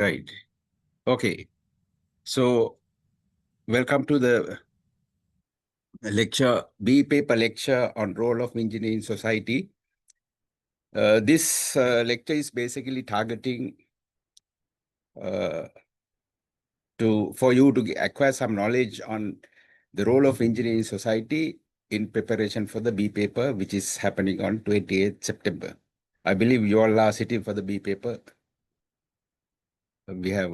Right. Okay. So, welcome to the lecture, B paper lecture on role of engineering in society. This lecture is basically targeting uh, for you to acquire some knowledge on the role of engineering in society in preparation for the B paper, which is happening on 28th September. I believe you all are sitting for the B paper. We have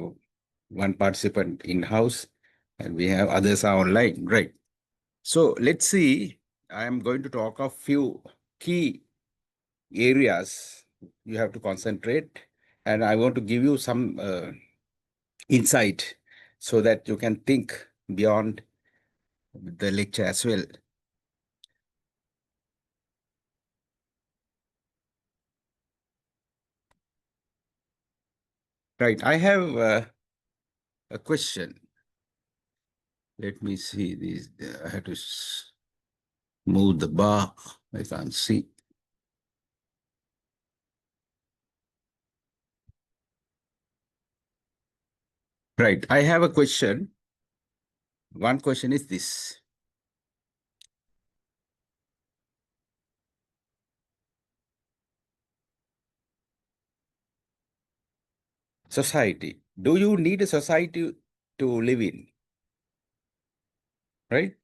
one participant in-house and we have others are online, right? So let's see, I am going to talk of few key areas you have to concentrate, and I want to give you some insight so that you can think beyond the lecture as well. Right, I have a question. Let me see these. I have to move the bar. I can't see. Right, I have a question. One question is this. Society. Do you need a society to live in? Right?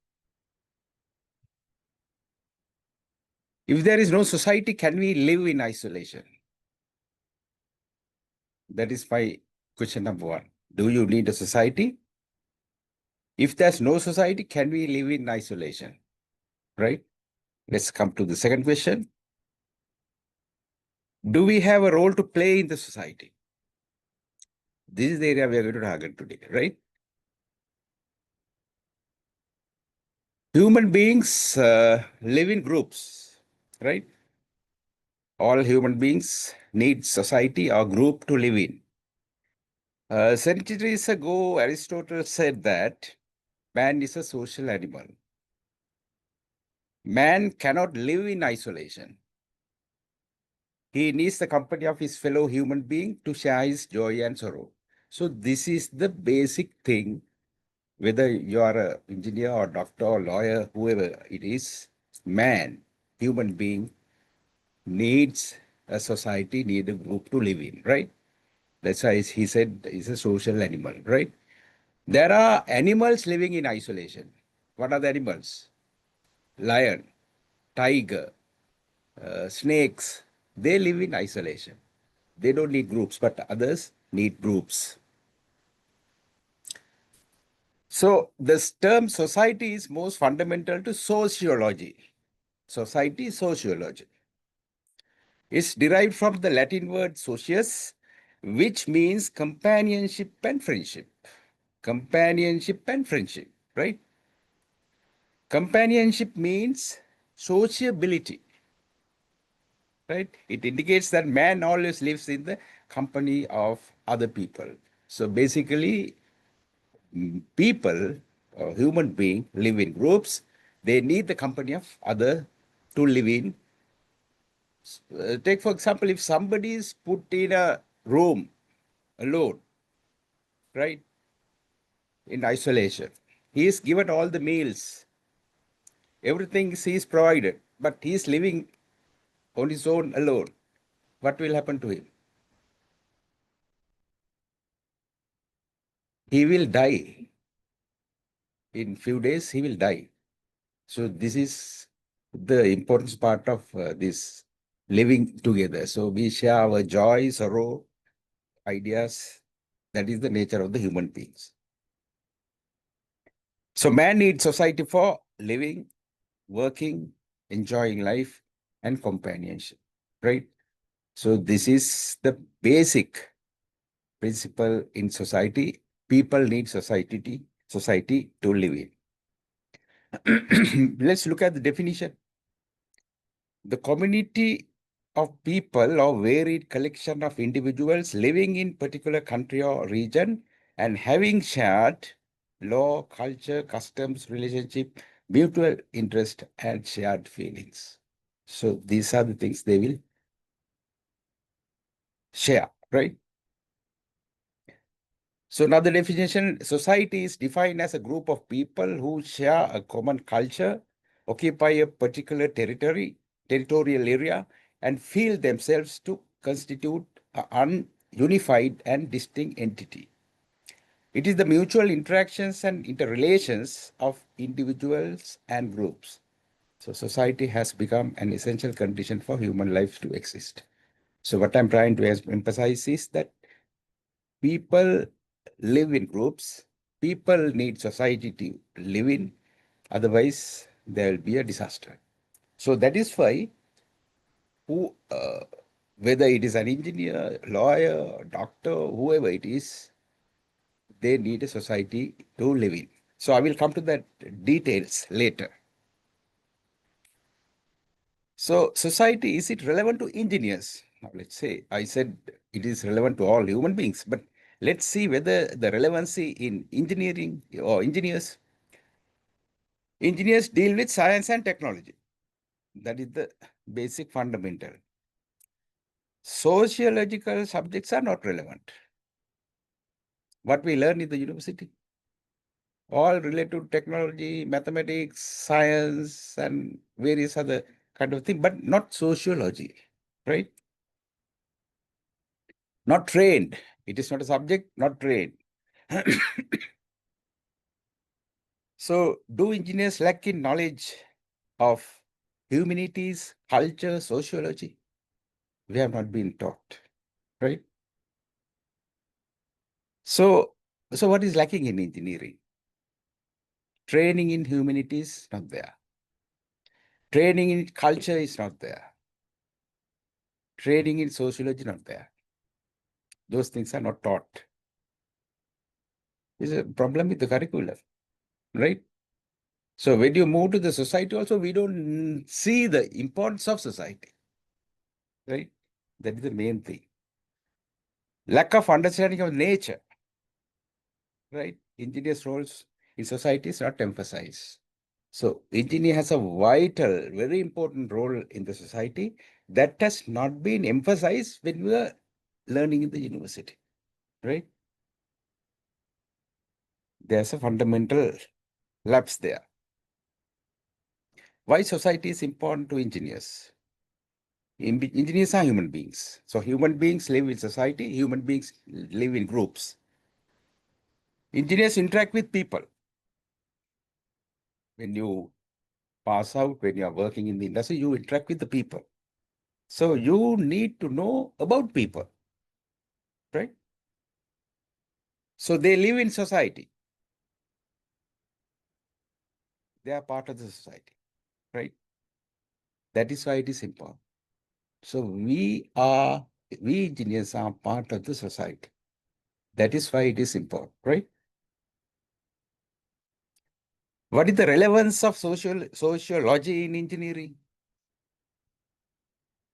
If there is no society, can we live in isolation? That is my question number one. Do you need a society? If there's no society, can we live in isolation? Right? Let's come to the second question. Do we have a role to play in the society? This is the area we are going to target today, right? Human beings live in groups, right? All human beings need society or group to live in. Centuries ago, Aristotle said that man is a social animal. Man cannot live in isolation. He needs the company of his fellow human being to share his joy and sorrow. So this is the basic thing, whether you are an engineer or doctor or lawyer, whoever it is, man, human being, needs a society, need a group to live in, right? That's why he said he's a social animal, right? There are animals living in isolation. What are the animals? Lion, tiger, snakes, they live in isolation. They don't need groups, but others need groups. So this term society is most fundamental to sociology. Society is sociology. It's derived from the Latin word socius, which means companionship and friendship. Companionship and friendship, right? Companionship means sociability, right? It indicates that man always lives in the company of other people. So basically, people or human beings live in groups. They need the company of other to live in. Take, for example, if somebody is put in a room alone, right, in isolation, he is given all the meals, everything he is provided, but he is living on his own alone. What will happen to him? He will die. In few days, he will die. So this is the important part of this living together. So we share our joy, sorrow, ideas. That is the nature of the human beings. So man needs society for living, working, enjoying life, and companionship, right? So this is the basic principle in society. People need society to live in. Let's look at the definition. The community of people or varied collection of individuals living in particular country or region and having shared law, culture, customs, relationship, mutual interest, and shared feelings. So these are the things they will share, right? So another definition, society is defined as a group of people who share a common culture, occupy a particular territorial area, and feel themselves to constitute an unified and distinct entity. It is the mutual interactions and interrelations of individuals and groups. So society has become an essential condition for human life to exist. So what I'm trying to emphasize is that people live in groups. People need society to live in. Otherwise, there will be a disaster. So that is why who, whether it is an engineer, lawyer, doctor, whoever it is, they need a society to live in. So I will come to that details later. So society, is it relevant to engineers? Now let's say I said it is relevant to all human beings, but let's see whether the relevancy in engineering or engineers. Engineers deal with science and technology. That is the basic fundamental. Sociological subjects are not relevant. What we learn in the university, all related to technology, mathematics, science, and various other kind of thing, but not sociology, right? Not trained. It is not a subject, not trained. So, do engineers lack in knowledge of humanities, culture, sociology? We have not been taught, right? So what is lacking in engineering? Training in humanities, not there. Training in culture is not there. Training in sociology, not there. Those things are not taught. There's a problem with the curriculum, right? So when you move to the society also, we don't see the importance of society, right? That is the main thing. Lack of understanding of nature, right? Engineers' roles in society is not emphasized. So engineer has a vital, very important role in the society that has not been emphasized when we are learning in the university, right? There's a fundamental lapse there. Why society is important to engineers? Engineers are human beings. So human beings live in society, human beings live in groups. Engineers interact with people. When you pass out, when you are working in the industry, you interact with the people. So you need to know about people, right? So they live in society. They are part of the society, right? That is why it is important. So we engineers are part of the society. That is why it is important, right? What is the relevance of sociology in engineering?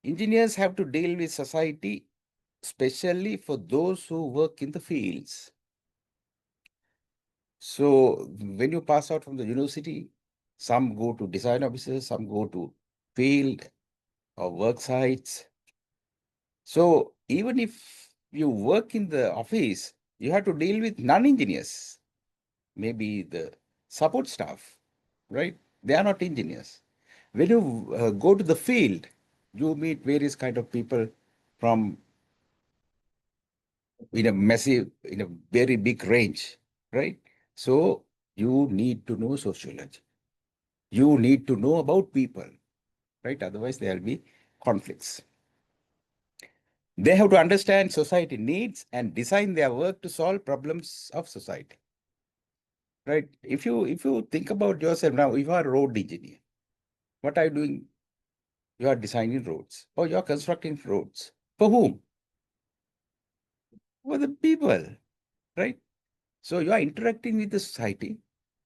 Engineers have to deal with society, especially for those who work in the fields. So when you pass out from the university, some go to design offices, some go to field or work sites. So even if you work in the office, you have to deal with non-engineers, maybe the support staff, right? They are not engineers. When you go to the field, you meet various kind of people from in a very big range, right? So you need to know sociology. You need to know about people, right? Otherwise, there will be conflicts. They have to understand society needs and design their work to solve problems of society, right? If you think about yourself now, if you are a road engineer, what are you doing? You are designing roads or you are constructing roads. For whom? For the people, right? So you are interacting with the society.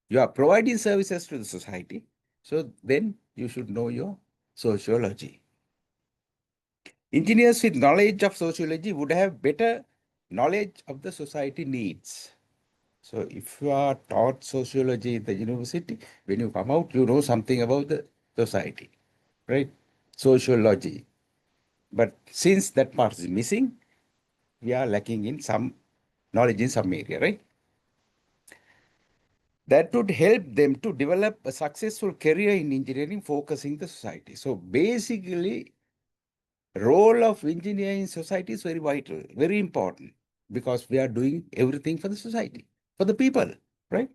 You are providing services to the society. So then you should know your sociology. Engineers with knowledge of sociology would have better knowledge of the society needs. So if you are taught sociology in the university, when you come out, you know something about the society, right? Sociology. But since that part is missing, we are lacking in some knowledge in some area, right? That would help them to develop a successful career in engineering, focusing the society. So basically, role of engineer in society is very vital, very important, because we are doing everything for the society, for the people, right?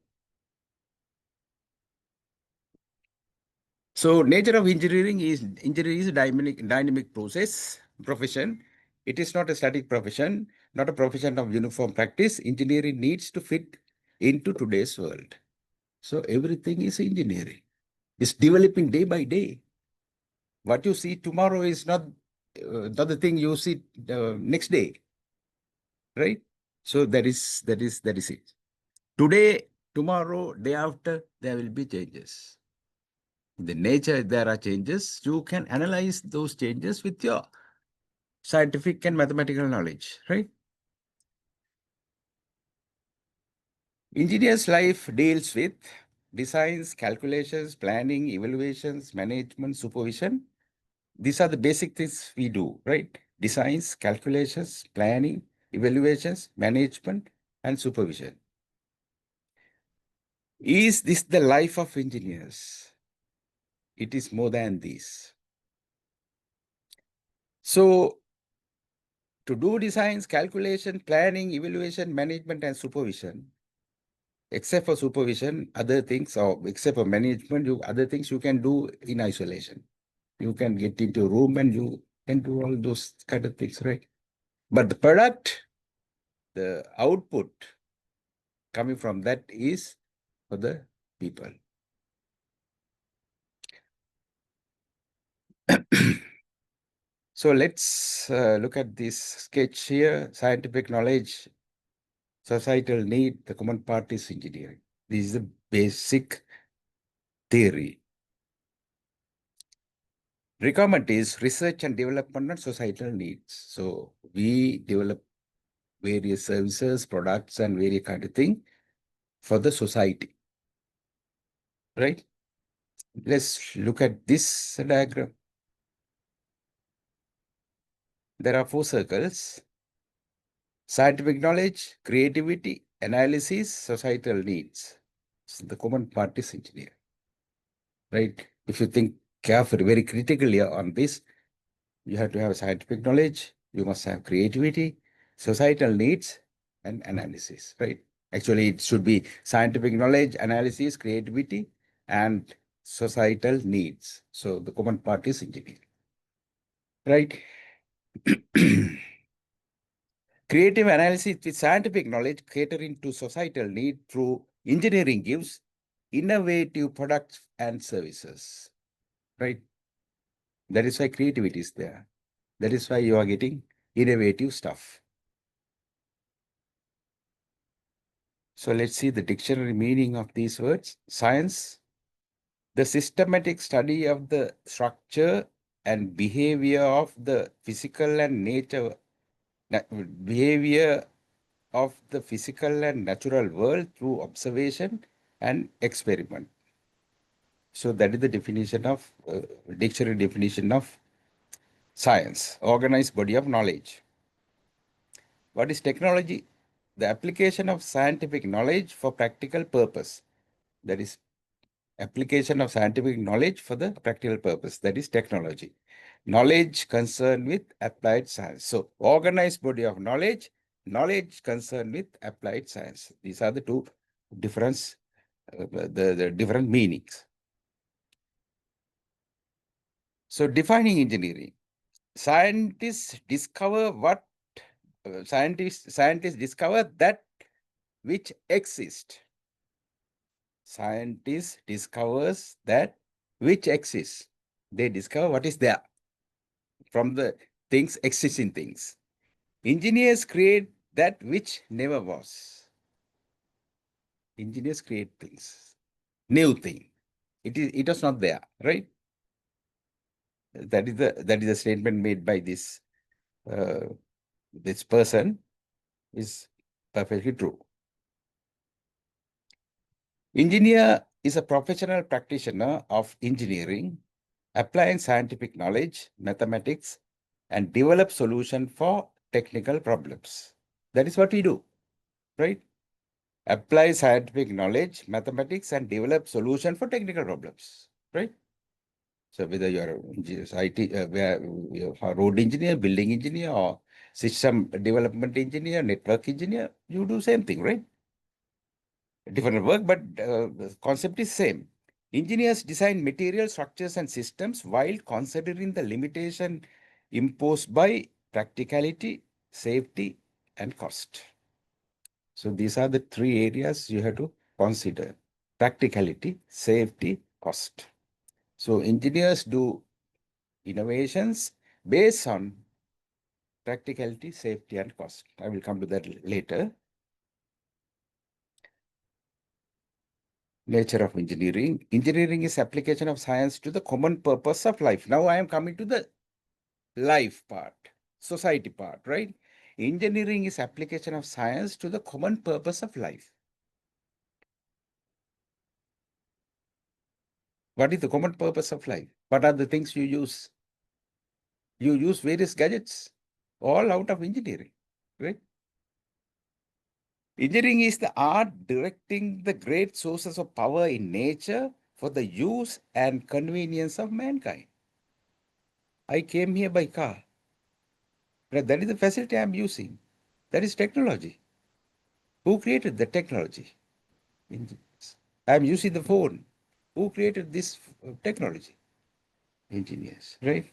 So nature of engineering is a dynamic profession. It is not a static profession, not a profession of uniform practice. Engineering needs to fit into today's world. So everything is engineering. It's developing day by day. What you see tomorrow is not the thing you see next day, right? So that is it. Today, tomorrow, day after, there will be changes. In the nature, there are changes. You can analyze those changes with your scientific and mathematical knowledge, right? Engineer's life deals with designs, calculations, planning, evaluations, management, supervision. These are the basic things we do, right? Designs, calculations, planning, evaluations, management, and supervision. Is this the life of engineers? It is more than this. So, to do designs, calculation, planning, evaluation, management, and supervision, except for supervision, other things, or except for management, other things you can do in isolation. You can get into a room and you can do all those kind of things, right? But the product, the output coming from that is for the people. So let's look at this sketch here. Scientific knowledge, societal need, the common part is engineering. This is the basic theory. Requirement is research and development and societal needs. So we develop various services, products, and various kind of thing for the society, right? Let's look at this diagram. There are 4 circles: scientific knowledge, creativity, analysis, societal needs. So the common part is engineering, right? If you think carefully, very critically on this, you have to have scientific knowledge, you must have creativity, societal needs, and analysis, right? Actually, it should be scientific knowledge, analysis, creativity, and societal needs. So the common part is engineering, right? Creative analysis with scientific knowledge catering to societal need through engineering gives innovative products and services, right? That is why creativity is there. That is why you are getting innovative stuff. So let's see the dictionary meaning of these words. Science, the systematic study of the structure and behavior of the physical and behavior of the physical and natural world through observation and experiment. So that is the definition of dictionary definition of science, organized body of knowledge. What is technology? The application of scientific knowledge for practical purpose. That is application of scientific knowledge for the practical purpose. That is technology. Knowledge concerned with applied science. So organized body of knowledge, knowledge concerned with applied science. These are the two difference, the different meanings. So defining engineering. Scientists discover what scientists discover that which exists. Scientists discovers that which exists. They discover what is there from the things, existing things. Engineers create that which never was. Engineers create things, new thing. It was not there, right? That is a statement made by this this person is perfectly true. Engineer is a professional practitioner of engineering, applying scientific knowledge, mathematics, and develop solution for technical problems. That is what we do. right? Apply scientific knowledge, mathematics, and develop solution for technical problems, right? So whether you're IT, you're a road engineer, building engineer, or system development engineer, network engineer, you do same thing, right? Different work, but the concept is same. Engineers design material structures and systems while considering the limitation imposed by practicality, safety, and cost. So these are the three areas you have to consider: practicality, safety, cost. So engineers do innovations based on practicality, safety, and cost. I will come to that later. Nature of engineering. Engineering is application of science to the common purpose of life. Now I am coming to the life part, society part, right? Engineering is application of science to the common purpose of life. What is the common purpose of life? What are the things you use? You use various gadgets, all out of engineering, right? Engineering is the art directing the great sources of power in nature for the use and convenience of mankind. I came here by car. That is the facility I am using. That is technology. Who created the technology? Engineers. I am using the phone. Who created this technology? Engineers, right?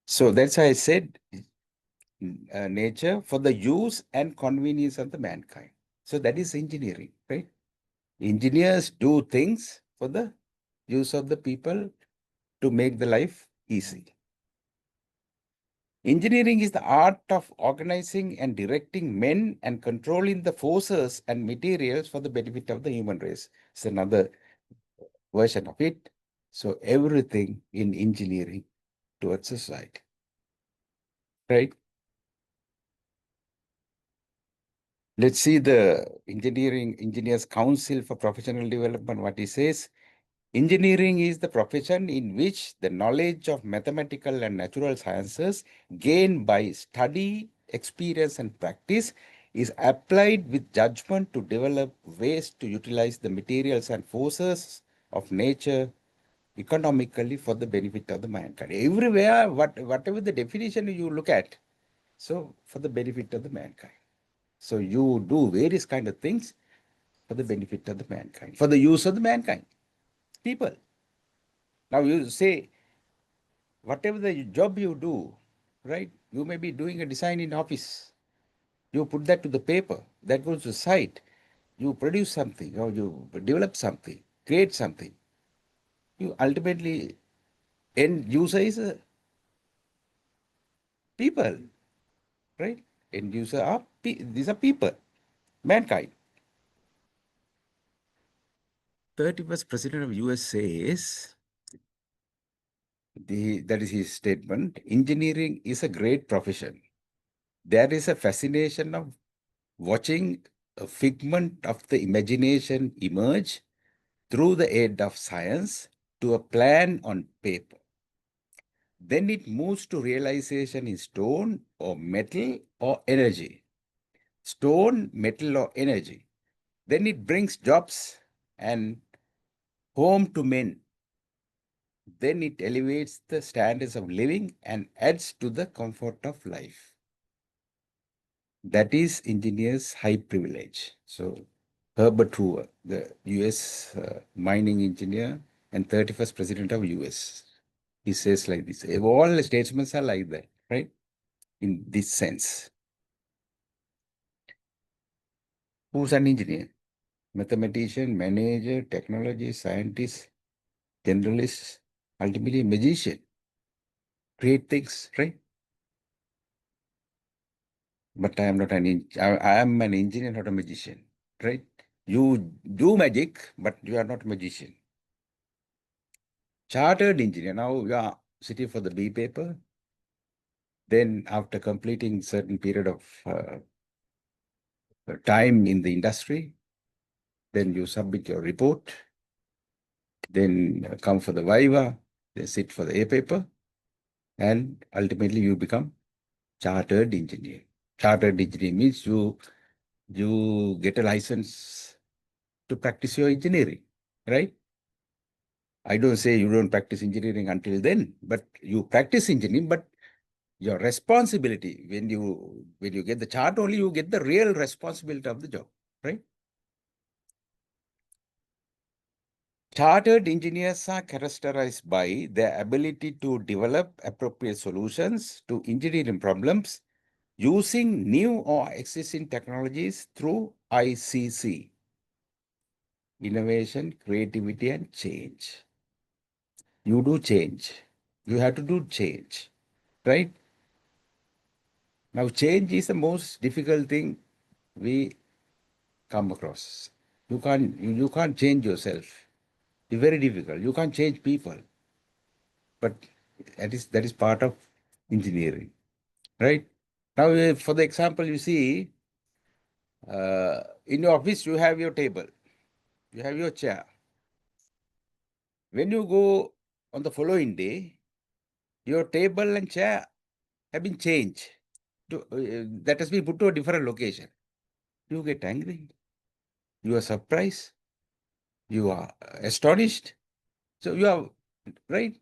So that's why I said nature for the use and convenience of the mankind. So that is engineering, right? Engineers do things for the use of the people to make the life easy. Engineering is the art of organizing and directing men and controlling the forces and materials for the benefit of the human race. It's another version of it. So everything in engineering towards society, right? Let's see the Engineers Council for Professional Development, what he says. Engineering is the profession in which the knowledge of mathematical and natural sciences gained by study, experience, and practice is applied with judgment to develop ways to utilize the materials and forces of nature economically for the benefit of the mankind. Everywhere, whatever the definition you look at, so for the benefit of the mankind. So you do various kind of things for the benefit of the mankind, for the use of the mankind, people. Now you say, whatever the job you do, right? You may be doing a design in office. You put that to the paper, that goes to site. You produce something or you develop something, create something. You ultimately end user is people, right? End user are these are people, mankind. 31st President of US says, that is his statement, engineering is a great profession. There is a fascination of watching a figment of the imagination emerge through the aid of science to a plan on paper. Then it moves to realization in stone or metal or energy. Stone, metal, or energy. Then it brings jobs and home to men. Then it elevates the standards of living and adds to the comfort of life. That is engineers' high privilege. So Herbert Hoover, the US mining engineer and 31st president of US, he says like this. All the statesmen are like that, right? In this sense. Who's an engineer? Mathematician, manager, technology, scientist, generalist, ultimately a magician. Create things, right? But I am not I am an engineer, not a magician, right? You do magic, but you are not a magician. Chartered engineer. Now you are sitting for the B paper. Then after completing certain period of time in the industry, then you submit your report, then come for the viva, then sit for the A paper, and ultimately you become chartered engineer. Chartered engineer means you you get a license to practice your engineering, right? I don't say you don't practice engineering until then, but you practice engineering, but your responsibility when you get the chart only, you get the real responsibility of the job, right? Chartered engineers are characterized by their ability to develop appropriate solutions to engineering problems using new or existing technologies through ICC, innovation, creativity, and change. You do change. You have to do change, right? Now, change is the most difficult thing we come across. You can't change yourself. It's very difficult. You can't change people, but that is part of engineering, right? Now, for the example, you see, in your office you have your table, you have your chair. When you go on the following day, your table and chair have been changed. That has been put to a different location. You get angry. You are surprised. You are astonished. So you are right.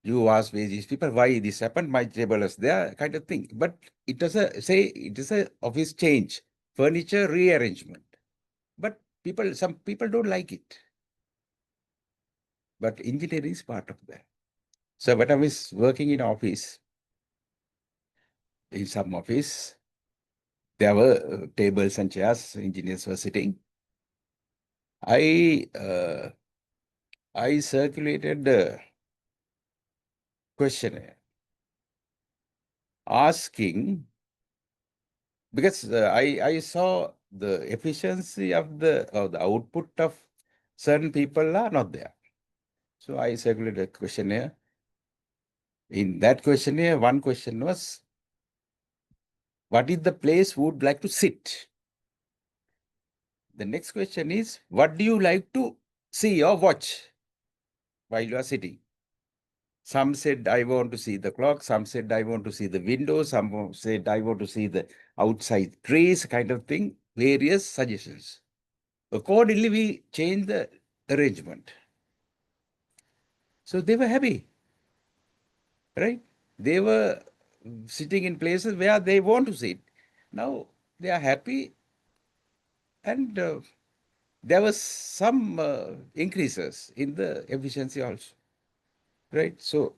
You ask various people why this happened. My table is there, kind of thing. But it does it is a office change, furniture rearrangement. But some people don't like it. But engineering is part of that. So when I was working in office, in some office, there were tables and chairs. Engineers were sitting. I uh, I circulated the questionnaire asking because I saw the efficiency of the output of certain people are not there. So I circulated a questionnaire. In that questionnaire, one question was, what is the place you would like to sit? The next question is, what do you like to see or watch while you are sitting? Some said, I want to see the clock. Some said, I want to see the window. Some said, I want to see the outside trees, kind of thing. Various suggestions. Accordingly, we changed the arrangement. So they were happy, right? They were sitting in places where they want to sit. Now they are happy, and there was some increases in the efficiency also, right? So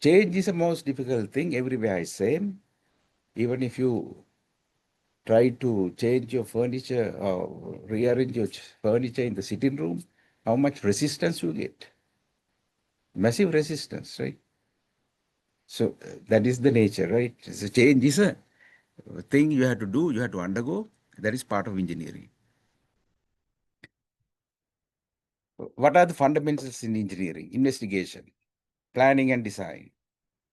change is the most difficult thing. Everywhere is same. Even if you try to change your furniture or rearrange your furniture in the sitting room, how much resistance you get? Massive resistance, right? So that is the nature, right? So change is a thing you have to do, you have to undergo. That is part of engineering. What are the fundamentals in engineering? Investigation, planning and design,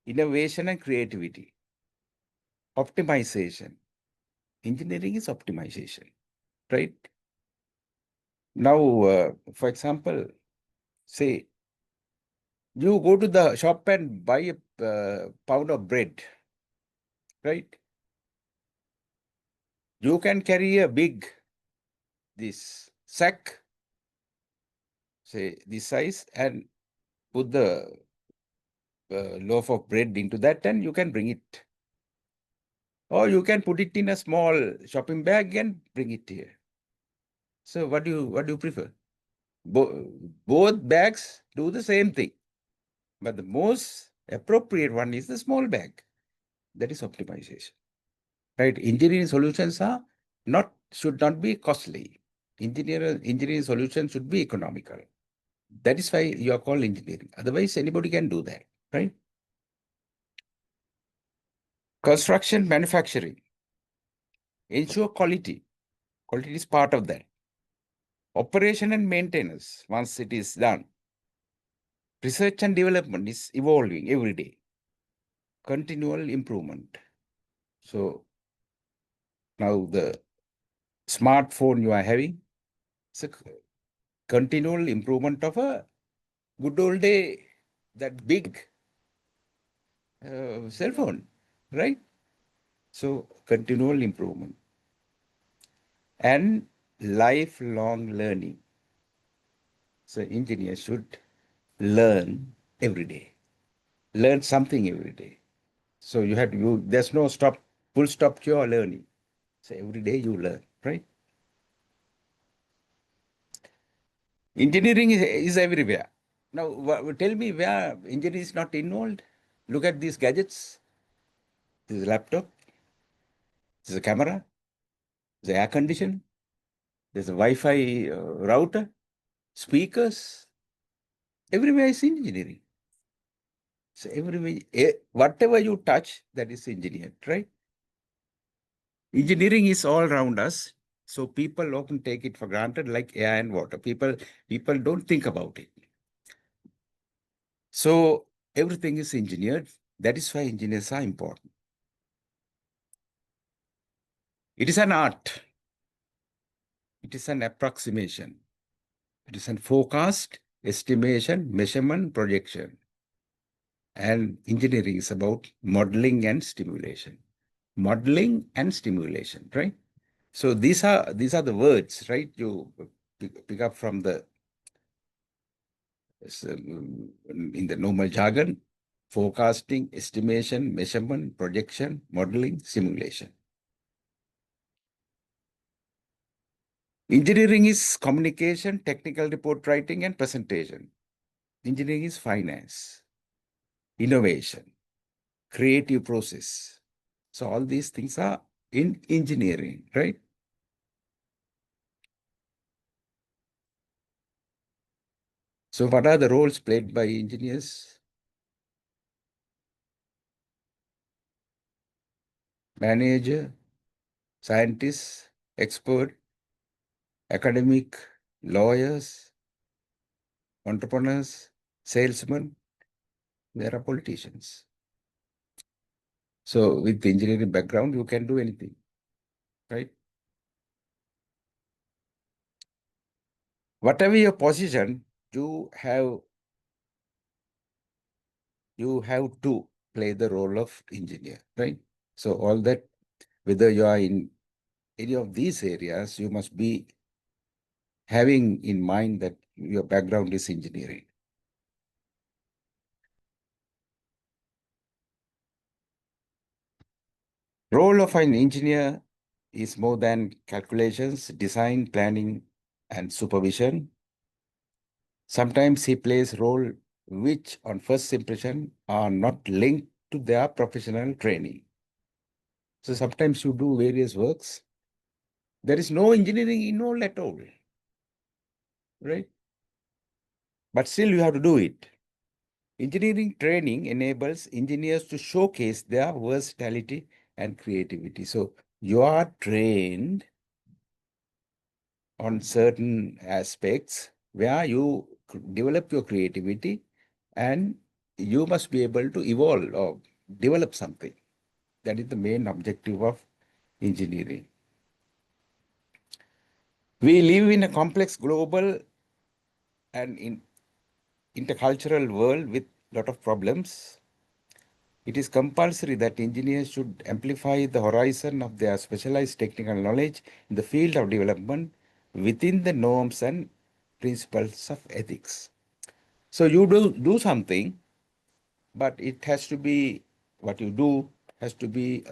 innovation and creativity, optimization. Engineering is optimization, right? Now, for example, say you go to the shop and buy a pound of bread, right? You can carry a big this sack, say this size, and put the loaf of bread into that, and you can bring it. Or you can put it in a small shopping bag and bring it here. So what do you prefer? Both bags do the same thing, but the most appropriate one is the small bag. That is optimization, right? Engineering solutions should not be costly. Engineering solutions should be economical. That is why you are called engineering. Otherwise, anybody can do that, right? Construction, manufacturing, ensure quality. Quality is part of that. Operation and maintenance, once it is done. Research and development is evolving every day. Continual improvement. So now the smartphone you are having, it's a continual improvement of a good old day, that big cell phone, right? So continual improvement. and lifelong learning. So engineers should learn every day, learn something every day. So there's no full stop to your learning. So every day you learn, right? Engineering is everywhere. Now, tell me where engineering is not involved. Look at these gadgets. This is a laptop, this is a camera, there's air condition, there's a Wi-Fi router, speakers. Everywhere is engineering. So everywhere, whatever you touch, that is engineered, right? Engineering is all around us. So people often take it for granted, like air and water. People don't think about it. So everything is engineered. That is why engineers are important. It is an art. It is an approximation. It is an forecast, estimation, measurement, projection. And engineering is about modeling and stimulation. Modeling and stimulation, right? So these are the words, right? You pick up from the in the normal jargon: forecasting, estimation, measurement, projection, modeling, simulation. Engineering is communication, technical report writing, and presentation. Engineering is finance, innovation, creative process. So all these things are in engineering, right? So what are the roles played by engineers? Manager, scientist, expert, academic, lawyers, entrepreneurs, salesmen, there are politicians. So with the engineering background, you can do anything, right? Whatever your position, you have to play the role of engineer, right? So all that, whether you are in any of these areas, you must be having in mind that your background is engineering. Role of an engineer is more than calculations, design, planning, and supervision. Sometimes he plays role which on first impression are not linked to their professional training. So sometimes you do various works. There is no engineering involved at all, right? But still you have to do it. Engineering training enables engineers to showcase their versatility and creativity. So you are trained on certain aspects where you develop your creativity and you must be able to evolve or develop something. That is the main objective of engineering. We live in a complex global and intercultural world with a lot of problems. It is compulsory that engineers should amplify the horizon of their specialized technical knowledge in the field of development within the norms and principles of ethics. So you do something, but it has to be, what you do has to be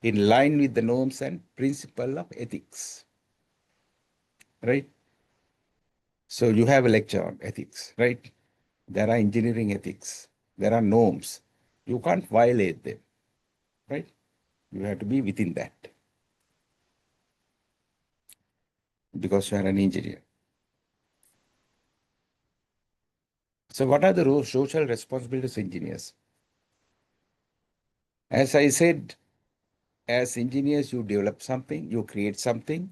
in line with the norms and principle of ethics, right? So you have a lecture on ethics, right? There are engineering ethics. There are norms. You can't violate them, right? You have to be within that because you are an engineer. So what are the social responsibilities of engineers? As I said, as engineers, you develop something, you create something.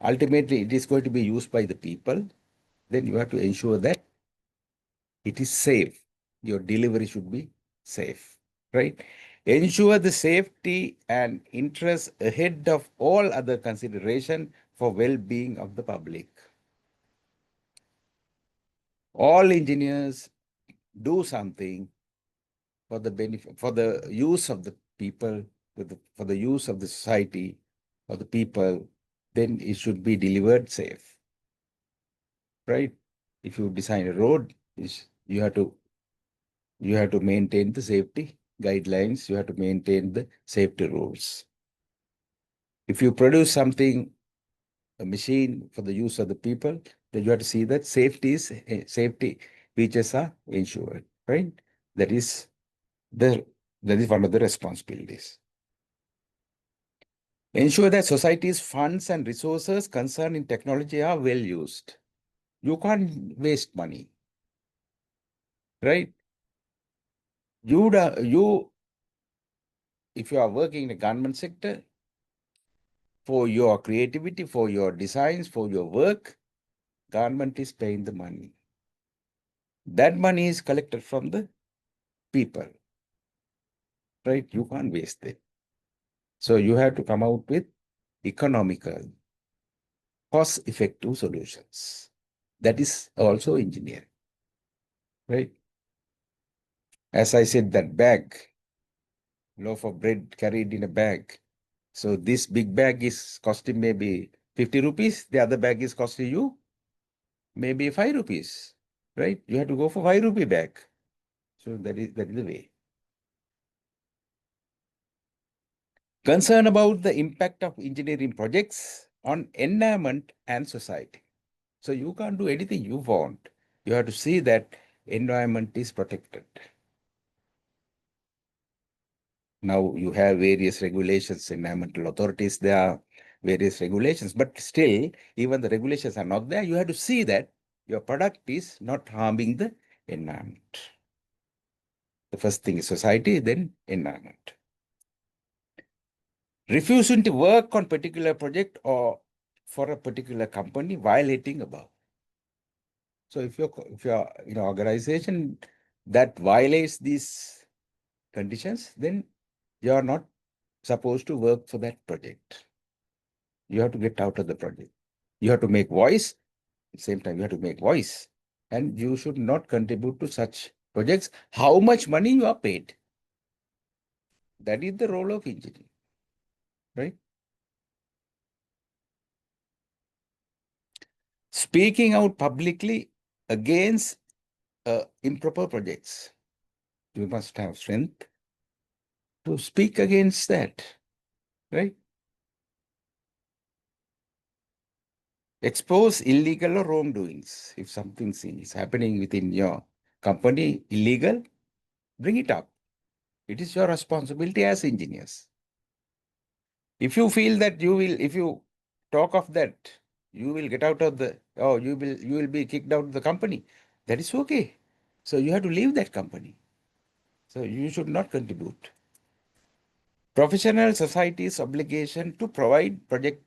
Ultimately, it is going to be used by the people. Then you have to ensure that it is safe. Your delivery should be safe, right? Ensure the safety and interest ahead of all other consideration for well-being of the public. All engineers do something for the benefit, for the use of the people, for the use of the society, for the people, then it should be delivered safe, right? If you design a road, you have to maintain the safety guidelines, you have to maintain the safety rules. If you produce something, a machine for the use of the people, then you have to see that safety features are ensured, right? That is the that is one of the responsibilities. Ensure that society's funds and resources concerned in technology are well used. You can't waste money, right? If you are working in the government sector, for your creativity, for your designs, for your work, government is paying the money. That money is collected from the people, right? You can't waste it. So you have to come out with economical, cost-effective solutions. That is also engineering, right? As I said, that bag, loaf of bread carried in a bag. So this big bag is costing maybe 50 rupees. The other bag is costing you maybe 5 rupees, right? You have to go for 5 rupee bag. So that is the way. Concern about the impact of engineering projects on environment and society. So you can't do anything you want. You have to see that environment is protected. Now you have various regulations, environmental authorities, there are various regulations, but still, even the regulations are not there. You have to see that your product is not harming the environment. The first thing is society, then environment. Refusing to work on particular project or for a particular company violating above. So if you're in an organization that violates these conditions, then you are not supposed to work for that project. You have to get out of the project. You have to make voice. At the same time, you have to make voice. And you should not contribute to such projects. How much money you are paid? That is the role of engineering, right? Speaking out publicly against improper projects. You must have strength to speak against that, right? Expose illegal or wrongdoings. If something is happening within your company illegal, bring it up. It is your responsibility as engineers. If you feel that if you talk of that, you will get out of you will be kicked out of the company. That is okay. So you have to leave that company. So you should not contribute. Professional society's obligation to provide project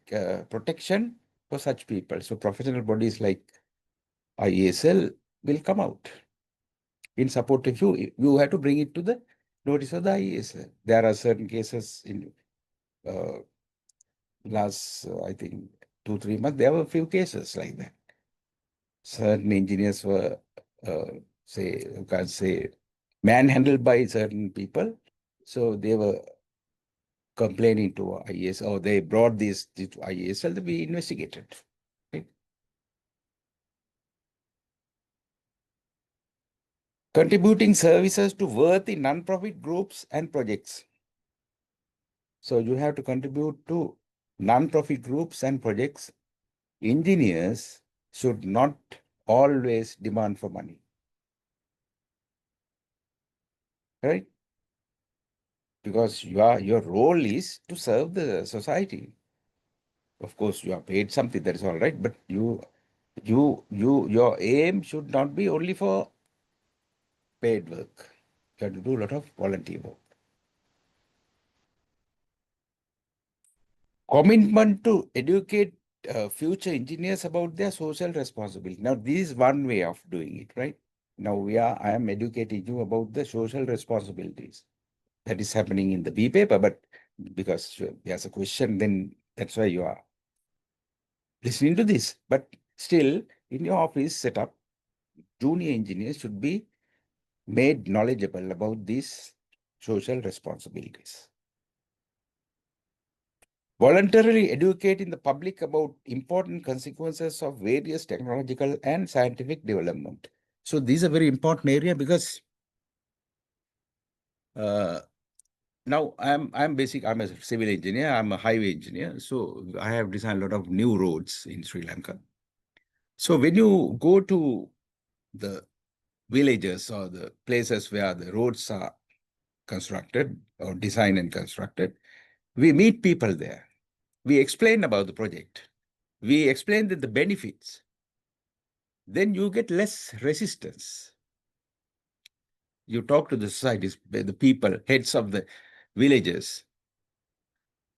protection for such people. So professional bodies like IESL will come out in support of you. You have to bring it to the notice of the IESL. There are certain cases in uh, last, I think, 2-3 months, there were a few cases like that. Certain engineers were, you can say, manhandled by certain people. So they were complaining to IAS, or they brought this to IASL to be investigated. Right? Contributing services to worthy non-profit groups and projects. So you have to contribute to non-profit groups and projects. Engineers should not always demand for money. Right? Because your role is to serve the society. Of course, you are paid something, that is all right, but your aim should not be only for paid work. You have to do a lot of volunteer work. Commitment to educate future engineers about their social responsibility. Now, this is one way of doing it, right? Now I am educating you about the social responsibilities. That is happening in the B paper, but because there's a question, then that's why you are listening to this. But still, in your office setup, junior engineers should be made knowledgeable about these social responsibilities. voluntarily educating the public about important consequences of various technological and scientific development. So these are very important area because uh, now I'm a civil engineer, I'm a highway engineer. So I have designed a lot of new roads in Sri Lanka. So when you go to the villages or the places where the roads are constructed or designed and constructed, we meet people there. We explain about the project. We explain the benefits. Then you get less resistance. You talk to the societies, the people, heads of the villages.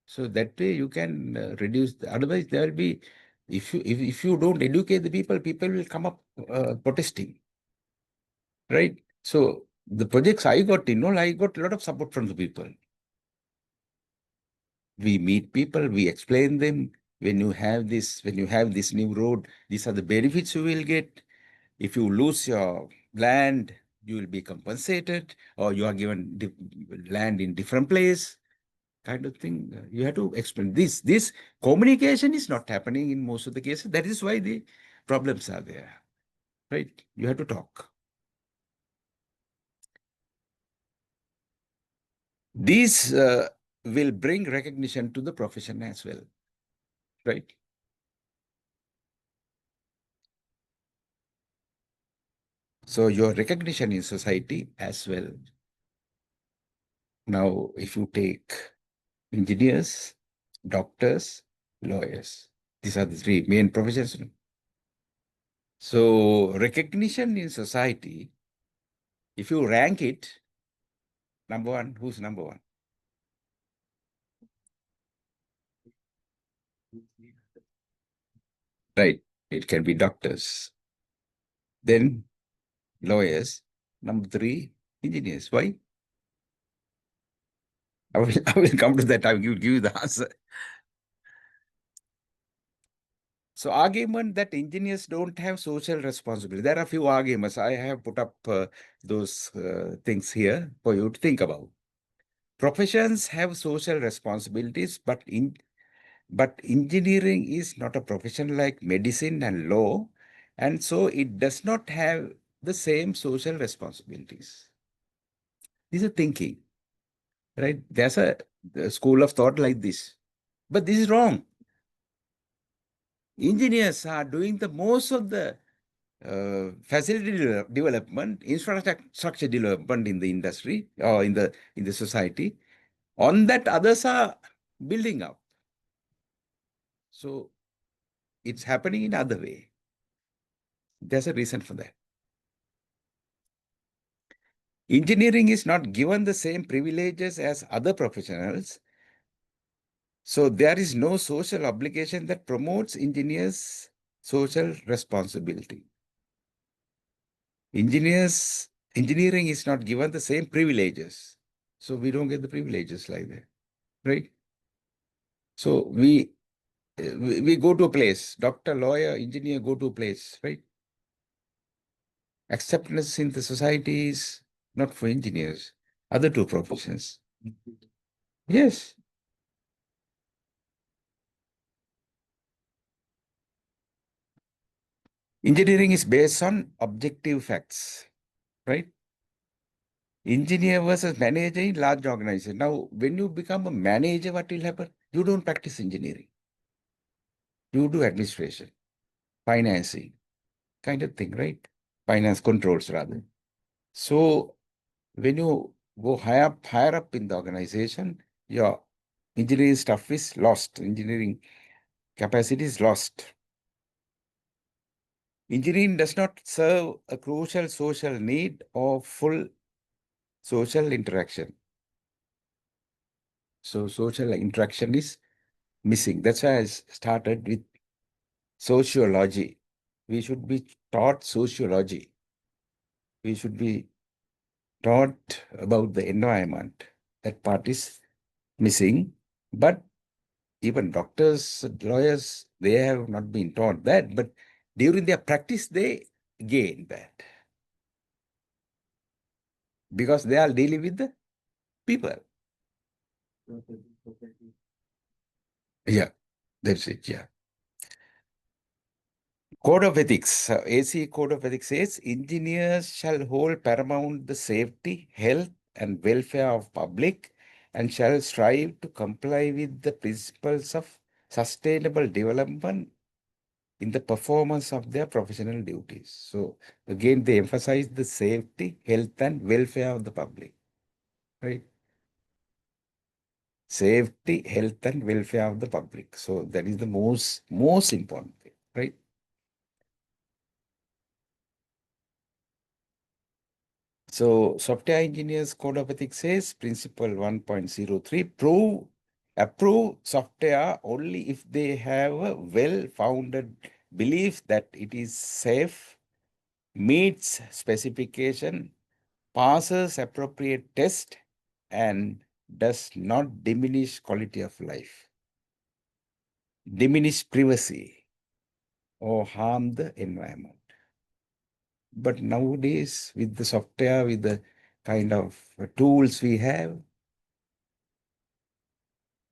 So that way you can reduce. Otherwise, there will be, if you don't educate the people, people will come up protesting, right? So the projects I got I got a lot of support from the people. We meet people, we explain them. When you have this new road, these are the benefits you will get. If you lose your land, you will be compensated, or you are given land in different place, kind of thing. You have to explain this. This communication is not happening in most of the cases. That is why the problems are there, right? You have to talk. These will bring recognition to the profession as well, right? So your recognition in society as well. Now, if you take engineers, doctors, lawyers, these are the three main professions. So recognition in society, if you rank it, number one, who's number one? Right. It can be doctors. Then lawyers. Number three, engineers. Why? I will come to that. I will give you the answer. So argument that engineers don't have social responsibility. There are a few arguments. I have put up those things here for you to think about. Professions have social responsibilities, but engineering is not a profession like medicine and law, and so it does not have the same social responsibilities. This is thinking, right? There's a school of thought like this, but this is wrong. Engineers are doing the most of the facility development, infrastructure development in the industry or in the society. On that, others are building up. So it's happening in other way. There's a reason for that. Engineering is not given the same privileges as other professionals. So there is no social obligation that promotes engineers' social responsibility. Engineering is not given the same privileges. So we don't get the privileges like that, right? So we go to a place, doctor, lawyer, engineer go to a place, right? Acceptance in the society is not for engineers, other two professions. Yes. Engineering is based on objective facts, right? Engineer versus manager in large organization. Now, when you become a manager, what will happen? You don't practice engineering. You do administration, financing, kind of thing, right? Finance controls rather. So when you go higher up in the organization, your engineering stuff is lost. Engineering capacity is lost. Engineering does not serve a crucial social need or full social interaction. So social interaction is missing. That's why I started with sociology. We should be taught sociology. We should be taught about the environment. That part is missing. But even doctors, lawyers, they have not been taught that. But during their practice, they gain that because they are dealing with the people. Yeah, that's it. Yeah. Code of Ethics, AC Code of Ethics says engineers shall hold paramount the safety, health, and welfare of public and shall strive to comply with the principles of sustainable development in the performance of their professional duties. So again, they emphasize the safety, health, and welfare of the public, right? Safety, health, and welfare of the public. So that is the most important thing, right? So Software Engineers Code of Ethics says Principle 1.03 approve software only if they have a well-founded belief that it is safe, meets specification, passes appropriate test, and does not diminish quality of life, diminish privacy, or harm the environment. But nowadays, with the software, with the kind of tools we have,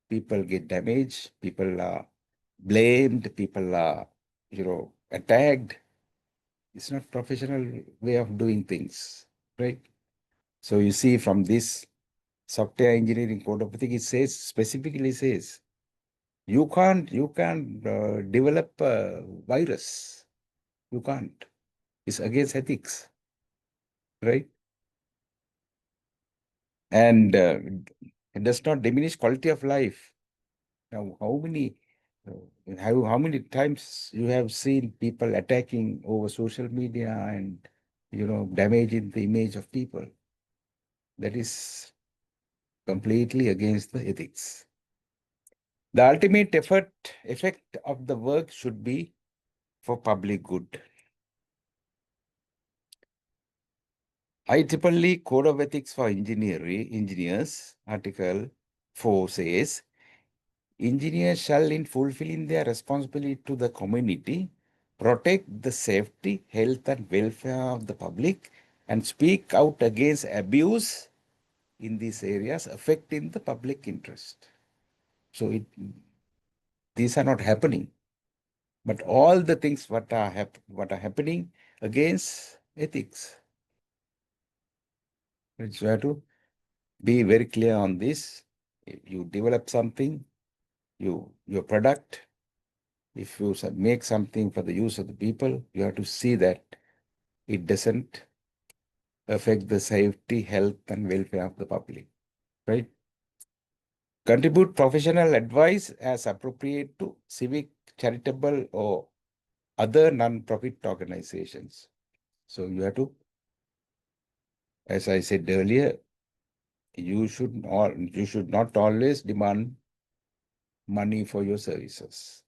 people get damaged, people are blamed, people are, attacked. It's not professional way of doing things, right? So you see from this software engineering code of ethics, it says, specifically says, you can't develop a virus. You can't. It's against ethics, right? And it does not diminish quality of life. Now, how many times you have seen people attacking over social media and damaging the image of people? That is completely against the ethics. The ultimate effect of the work should be for public good. IEEE Code of Ethics for Engineers, Article 4 says, engineers shall, in fulfilling their responsibility to the community, protect the safety, health, and welfare of the public and speak out against abuse in these areas affecting the public interest. So these are not happening. But all the things what are happening against ethics. So you have to be very clear on this. If you develop something, your product, if you make something for the use of the people, you have to see that it doesn't affect the safety, health, and welfare of the public, right? Contribute professional advice as appropriate to civic, charitable, or other non-profit organizations. So you have to, as I said earlier, you should not always demand money for your services.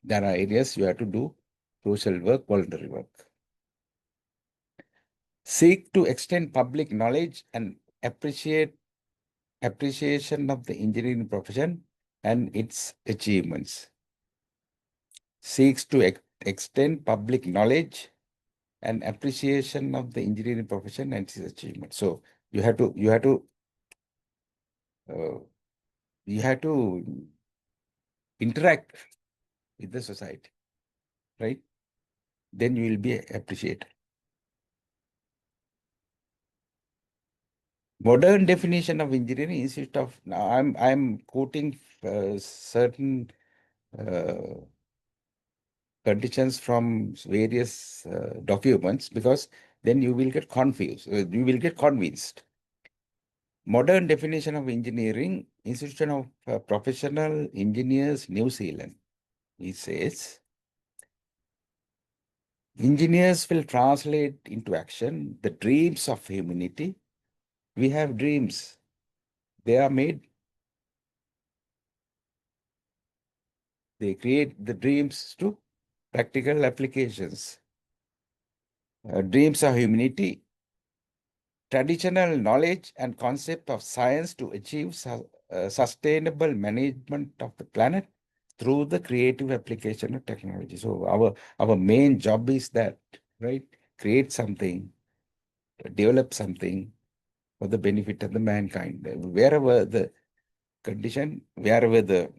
There are areas you have to do social work, voluntary work. Seek to extend public knowledge and appreciation of the engineering profession and its achievements. Seeks to extend public knowledge and appreciation of the engineering profession and its achievements. So you have to uh, you have to interact with the society, right? Then you will be appreciated. Modern definition of engineering instead of now I'm quoting certain uh, conditions from various documents because then you will get confused. You will get convinced. Modern definition of engineering, Institution of Professional Engineers, New Zealand. It says, engineers will translate into action the dreams of humanity. We have dreams. They are made. They create the dreams to practical applications. Dreams of humanity, traditional knowledge and concept of science to achieve sustainable management of the planet through the creative application of technology. So our main job is that, right? Create something, develop something for the benefit of the mankind. Wherever the condition, wherever the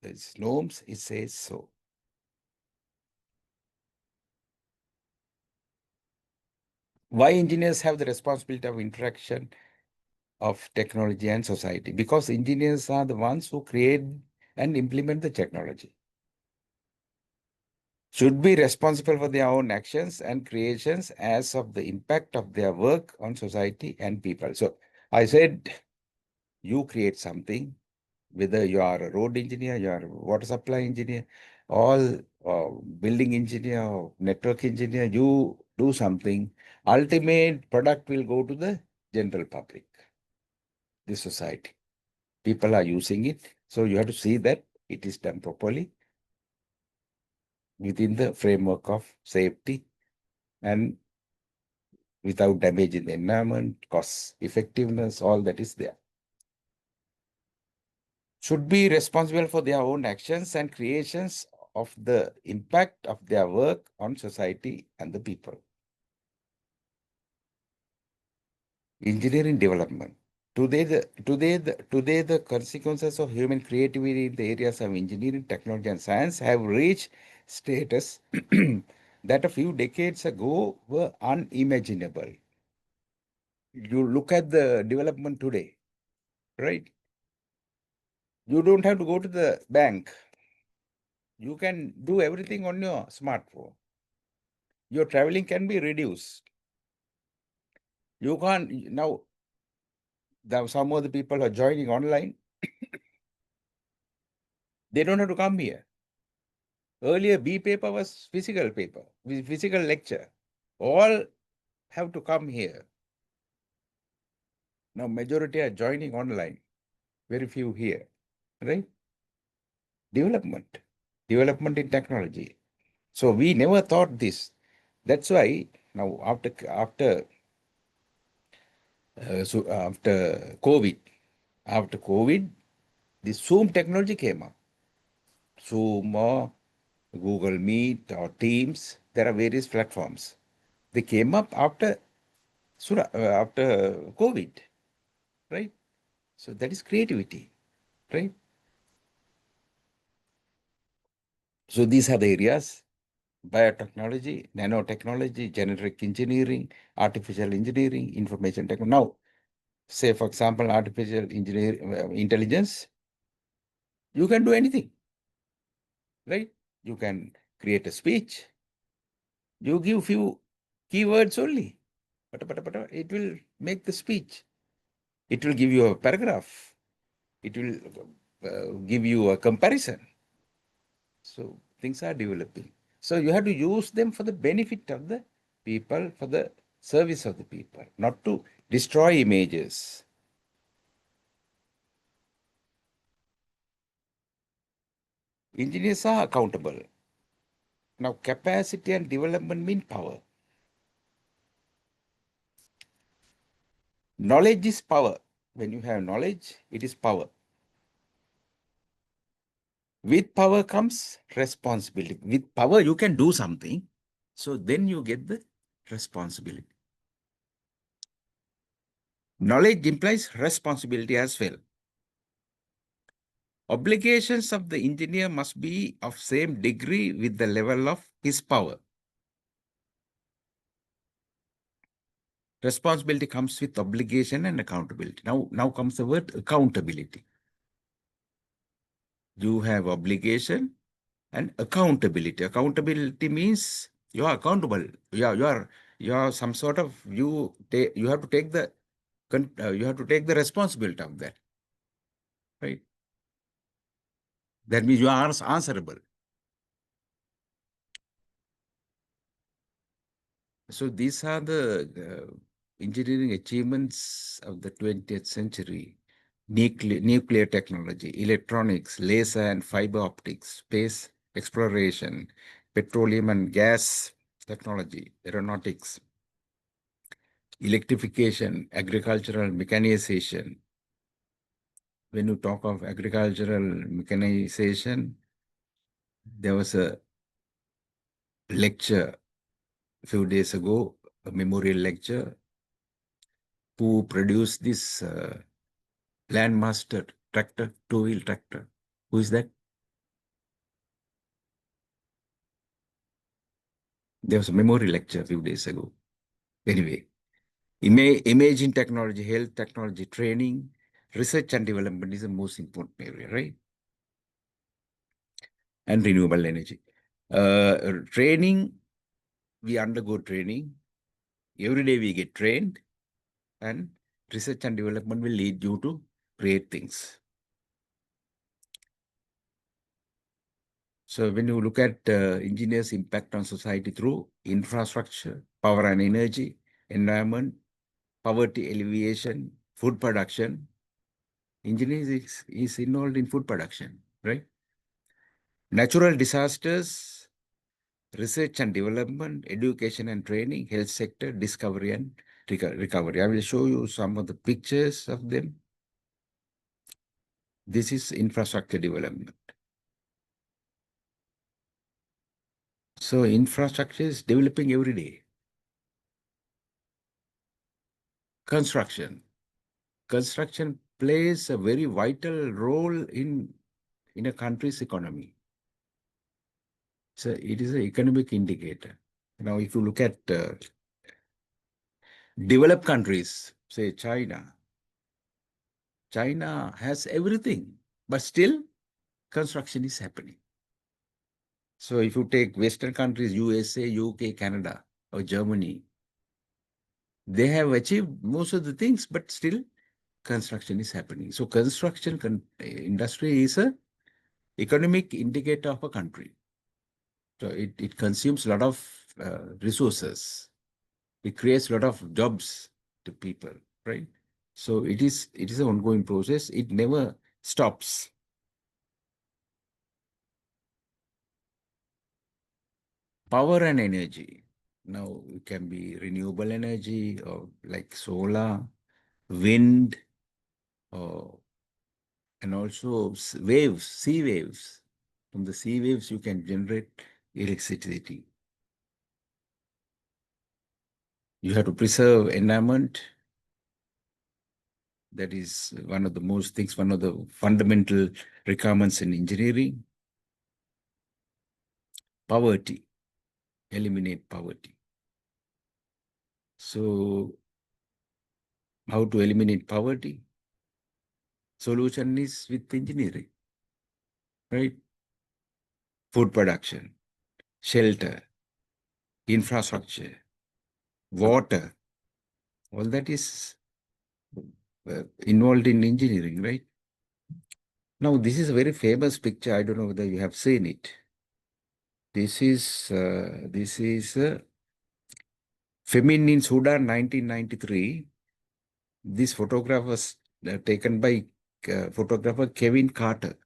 Its norms, it says so. Why engineers have the responsibility of interaction of technology and society? Because engineers are the ones who create and implement the technology. Should be responsible for their own actions and creations as of the impact of their work on society and people. So I said, you create something, whether you are a road engineer, you are a water supply engineer, all building engineer, or network engineer, you do something. Ultimate product will go to the general public, the society. People are using it. So you have to see that it is done properly within the framework of safety and without damaging the environment, cost effectiveness, all that is there. Should be responsible for their own actions and creations of the impact of their work on society and the people. Engineering development. Today, the consequences of human creativity in the areas of engineering, technology, and science have reached status that a few decades ago were unimaginable. You look at the development today, right? You don't have to go to the bank. You can do everything on your smartphone. Your traveling can be reduced. You can't now. Some of the people are joining online. They don't have to come here. Earlier, B paper was physical paper, physical lecture. All have to come here. Now, majority are joining online. Very few here, right? Development, development in technology. So we never thought this. That's why now after COVID, the Zoom technology came up. Zoom or Google Meet or Teams. There are various platforms. They came up after COVID, right? So that is creativity, right? So these are the areas: biotechnology, nanotechnology, genetic engineering, artificial engineering, information technology. Now, say for example, artificial intelligence, you can do anything, right? You can create a speech. You give few keywords only. It will make the speech. It will give you a paragraph. It will give you a comparison. So things are developing. So you have to use them for the benefit of the people, for the service of the people, not to destroy images. Engineers are accountable. Now, capacity and development mean power. Knowledge is power. When you have knowledge, it is power. With power comes responsibility. With power, you can do something. So then you get the responsibility. Knowledge implies responsibility as well. Obligations of the engineer must be of same degree with the level of his power. Responsibility comes with obligation and accountability. Now comes the word accountability. You have obligation and accountability. Accountability means you are accountable. You are some sort of you have to take the responsibility of that, right? That means you are answerable. So these are the engineering achievements of the 20th century. Nuclear technology, electronics, laser and fiber optics, space exploration, petroleum and gas technology, aeronautics, electrification, agricultural mechanization. When you talk of agricultural mechanization, there was a lecture a few days ago, a memorial lecture, who produced this Landmaster tractor, two-wheel tractor. Who is that? There was a memory lecture a few days ago. Anyway, imaging technology, health technology, training, research and development is the most important area, right? And renewable energy. Training, we undergo training. Every day we get trained, and research and development will lead you to create things. So when you look at engineers' impact on society through infrastructure, power and energy, environment, poverty alleviation, food production, engineering is involved in food production, right? Natural disasters, research and development, education and training, health sector, discovery and recovery. I will show you some of the pictures of them. This is infrastructure development. So infrastructure is developing every day. Construction. Construction plays a very vital role in a country's economy. So it is an economic indicator. Now, if you look at developed countries, say China, China has everything, but still construction is happening. So if you take Western countries, USA, UK, Canada, or Germany, they have achieved most of the things, but still construction is happening. So construction industry is a economic indicator of a country. So it consumes a lot of resources. It creates a lot of jobs to people, right? So it is an ongoing process. It never stops. Power and energy. Now it can be renewable energy or like solar, wind, or and also waves, sea waves. From the sea waves, you can generate electricity. You have to preserve environment. That is one of the most things, one of the fundamental requirements in engineering. Poverty, eliminate poverty. So how to eliminate poverty? Solution is with engineering, right? Food production, shelter, infrastructure, water, all that is involved in engineering, right? Now, this is a very famous picture. I don't know whether you have seen it. This is Famine in Sudan, 1993. This photograph was taken by photographer Kevin Carter.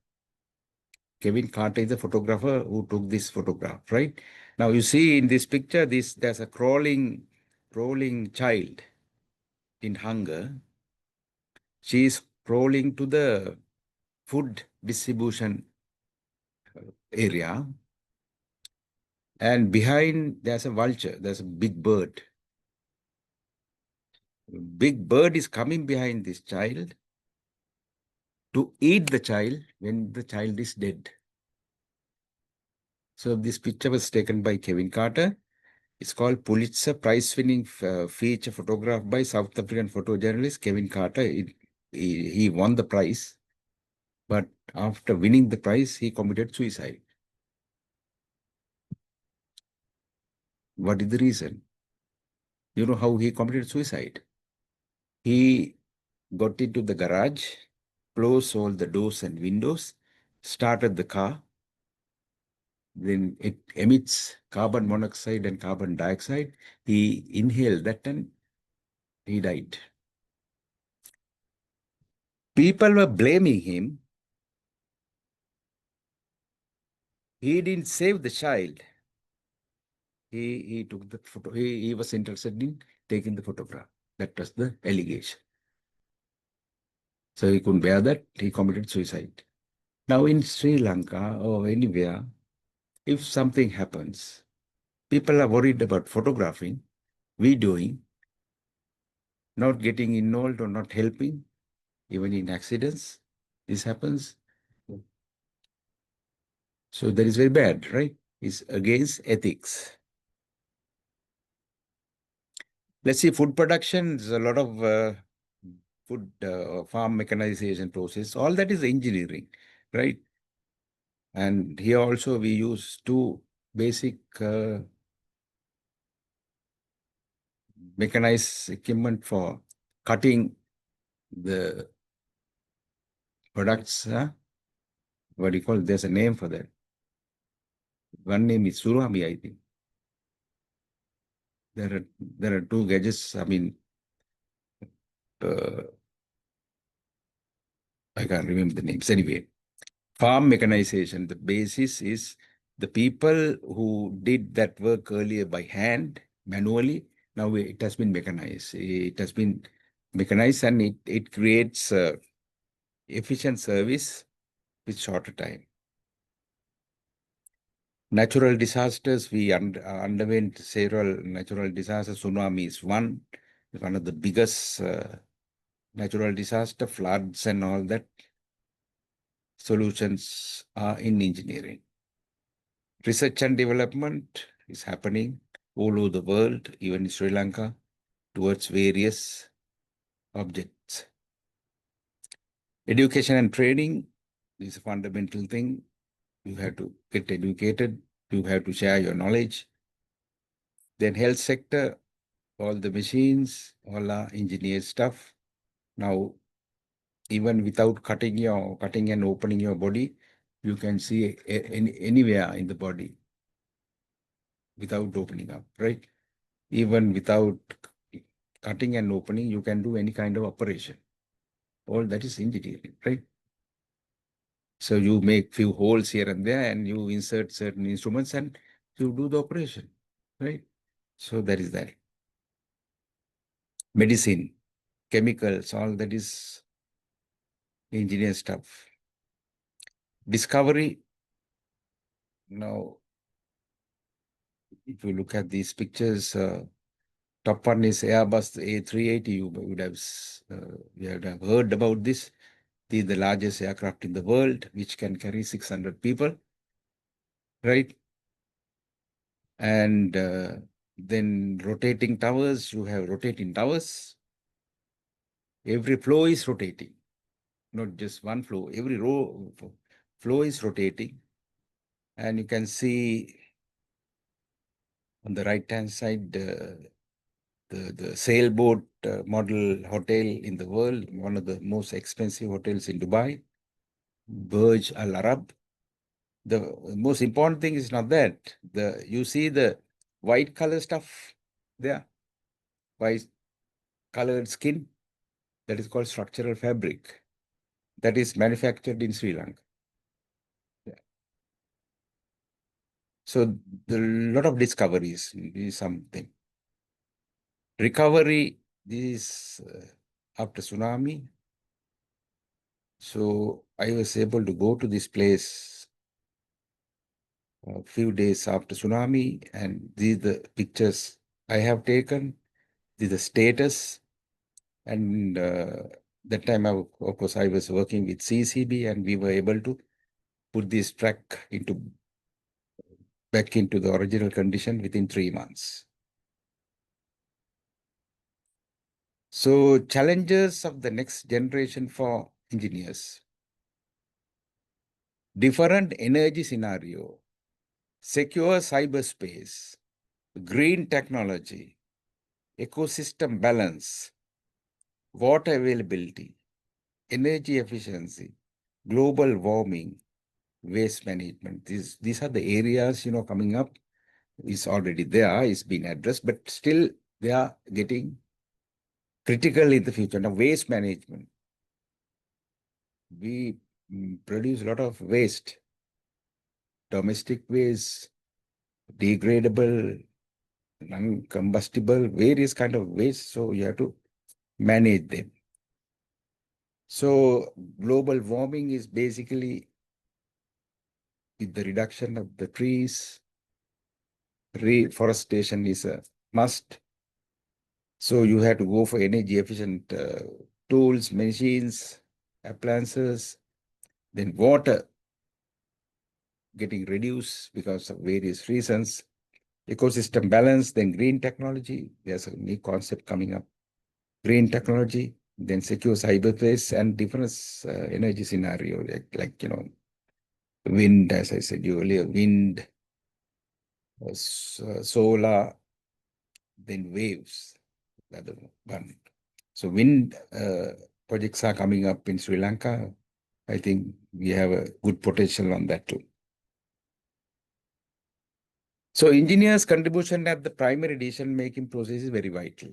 Kevin Carter is the photographer who took this photograph, right? Now you see in this picture, there's a crawling child in hunger. She is crawling to the food distribution area, and behind there's a vulture, there's a big bird. Big bird is coming behind this child to eat the child when the child is dead. So this picture was taken by Kevin Carter. It's called Pulitzer Prize-winning feature photograph by South African photojournalist Kevin Carter. He won the prize, but after winning the prize, he committed suicide. What is the reason? You know how he committed suicide? He got into the garage, closed all the doors and windows, started the car, then it emits carbon monoxide and carbon dioxide. He inhaled that and he died. People were blaming him. He didn't save the child. He took the photo. He was interested in taking the photograph. That was the allegation. So he couldn't bear that. He committed suicide. Now in Sri Lanka or anywhere, if something happens, people are worried about photographing, videoing, not getting involved or not helping, even in accidents. This happens. So that is very bad, right? It's against ethics. Let's see, food production is a lot of food farm mechanization process. All that is engineering, right? And here also we use two basic mechanized equipment for cutting the products. What do you call it? There's a name for that. One name is Surami, I think. There are two gadgets. I mean, uh, I can't remember the names. Anyway, farm mechanization, the basis is the people who did that work earlier by hand, manually, now it has been mechanized. It has been mechanized and it creates efficient service with shorter time. Natural disasters, we underwent several natural disasters. Tsunami is one of the biggest natural disaster, floods and all that. Solutions are in engineering. Research and development is happening all over the world, even in Sri Lanka, towards various objects. Education and training is a fundamental thing. You have to get educated. You have to share your knowledge. Then health sector, all the machines, all are engineered stuff. Now, even without cutting and opening your body, you can see anywhere in the body without opening up, right? Even without cutting and opening, you can do any kind of operation. All that is engineering, right? So you make few holes here and there and you insert certain instruments and you do the operation, right? So that is that. Medicine, chemicals, all that is engineer stuff. Discovery. Now, if you look at these pictures, top one is Airbus A380. You would have heard about this. This is the largest aircraft in the world, which can carry 600 people, right? And then rotating towers, you have rotating towers. Every floor is rotating, not just one floor. Every row floor is rotating. And you can see on the right-hand side, the sailboat model hotel in the world, one of the most expensive hotels in Dubai, Burj Al Arab. The most important thing is not that. You see the white color stuff there, white colored skin, that is called structural fabric. That is manufactured in Sri Lanka. Yeah. So a lot of discoveries is something. Recovery is after tsunami. So I was able to go to this place a few days after tsunami, and these are the pictures I have taken. This is the status. And that time, of course, I was working with CCB, and we were able to put this track back into the original condition within 3 months. So challenges of the next generation for engineers. Different energy scenario, secure cyberspace, green technology, ecosystem balance, water availability, energy efficiency, global warming, waste management. These are the areas, coming up. Is already there, is being addressed, but still they are getting critical in the future. Now, waste management. We produce a lot of waste, domestic waste, degradable, non-combustible, various kind of waste. So you have to manage them. So global warming is basically with the reduction of the trees, reforestation is a must. So you have to go for energy efficient tools, machines, appliances, then water getting reduced because of various reasons. ecosystem balance, then green technology. There's a new concept coming up. Green technology, then secure cyberspace and different energy scenario, wind, as I said earlier, wind, solar, then waves, the other one. So wind projects are coming up in Sri Lanka. I think we have a good potential on that too. So engineers' contribution at the primary decision-making process is very vital.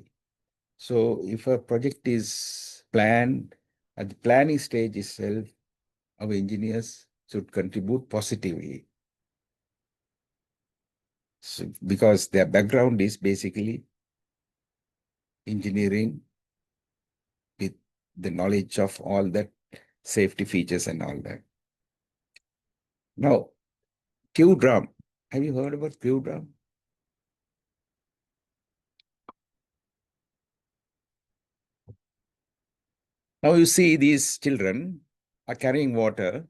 So if a project is planned, at the planning stage itself, our engineers should contribute positively. So, because their background is basically engineering with the knowledge of all that safety features and all that. Now, Q drum. Have you heard about Q drum? Now you see these children are carrying water.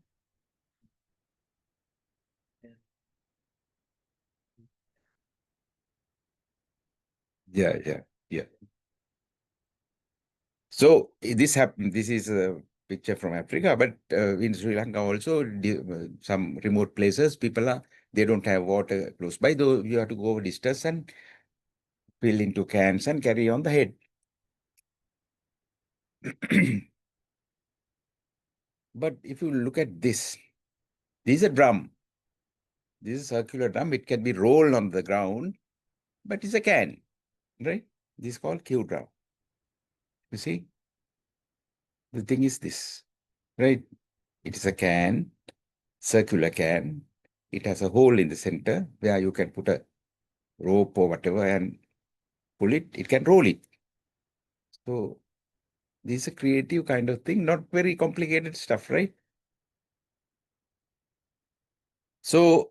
Yeah. So this happened. This is a picture from Africa, but in Sri Lanka also, some remote places, people are they don't have water close by. Though you have to go over distance and fill into cans and carry on the head. But if you look at this is a drum. This is a circular drum. It can be rolled on the ground, but it's a can, right? This is called Q drum. You see, the thing is this, right? It is a can, circular can. It has a hole in the center where you can put a rope or whatever and pull it. It can roll it. So this is a creative kind of thing, not very complicated stuff, right? So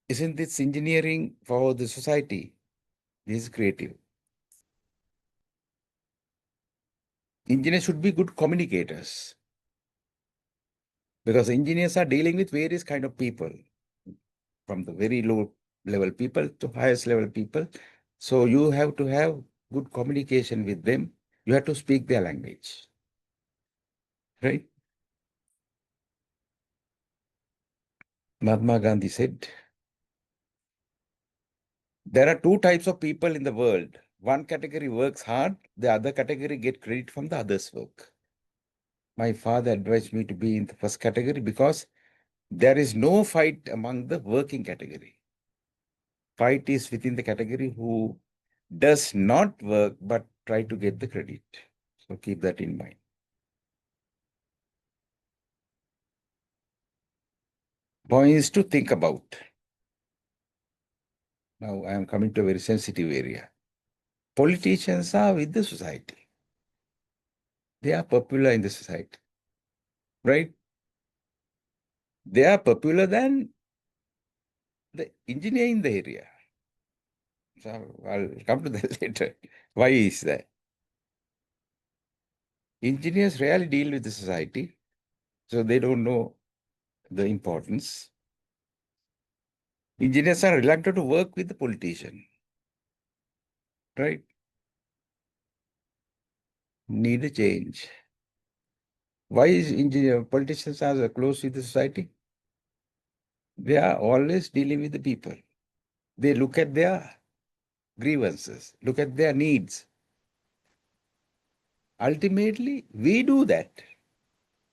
isn't this engineering for the society? This is creative. Engineers should be good communicators because engineers are dealing with various kind of people, from the very low level people to highest level people. So you have to have good communication with them. You have to speak their language, right? Mahatma Gandhi said, there are two types of people in the world. One category works hard, the other category get credit from the other's work. My father advised me to be in the first category because there is no fight among the working category. Fight is within the category who does not work but try to get the credit. So keep that in mind. Points to think about. Now I am coming to a very sensitive area. Politicians are with the society. They are popular in the society, right? They are popular than the engineer in the area. So I'll come to that later. Why is that? Engineers rarely deal with the society, so they don't know the importance. Engineers are reluctant to work with the politician, right? Need a change. Why is engineer politicians are close with the society? They are always dealing with the people. They look at their grievances, look at their needs. Ultimately, we do that.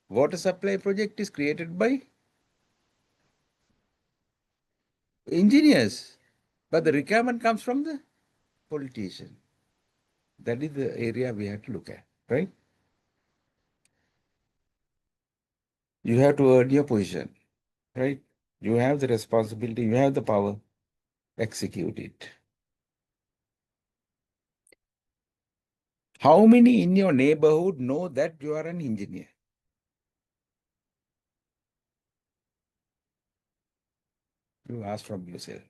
Water supply project is created by engineers, but the requirement comes from the politician. That is the area we have to look at, right? You have to earn your position, right? You have the responsibility, you have the power, execute it. How many in your neighborhood know that you are an engineer? You ask from yourself.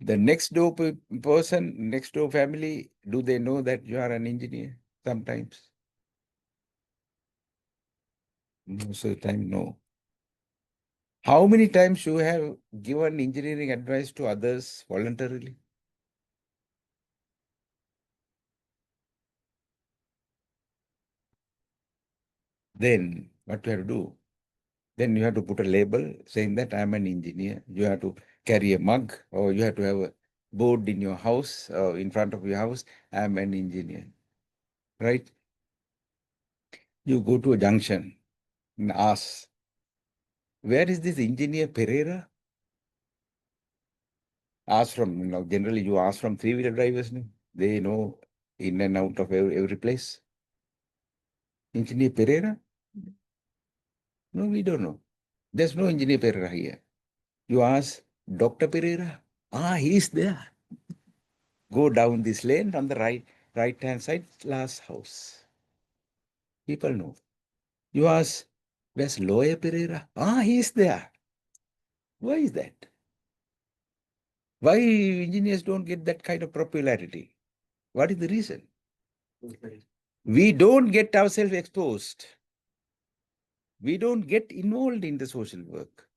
The next door person, next door family, do they know that you are an engineer? Sometimes. Most of the time, no. How many times you have given engineering advice to others voluntarily? Then what you have to do? Then you have to put a label saying that I'm an engineer. You have to carry a mug, or you have to have a board in your house, in front of your house. I'm an engineer, right? You go to a junction and ask, where is this engineer Pereira? Ask from, generally you ask from three-wheeler drivers. No? They know in and out of every place. Engineer Pereira? No, we don't know. There's no engineer Pereira here. You ask Dr. Pereira? Ah, he's there. Go down this lane on the right-hand side, last house. People know. You ask, where's Lawyer Pereira? Ah, he's there. Why is that? Why engineers don't get that kind of popularity? What is the reason? We don't get ourselves exposed. We don't get involved in the social work.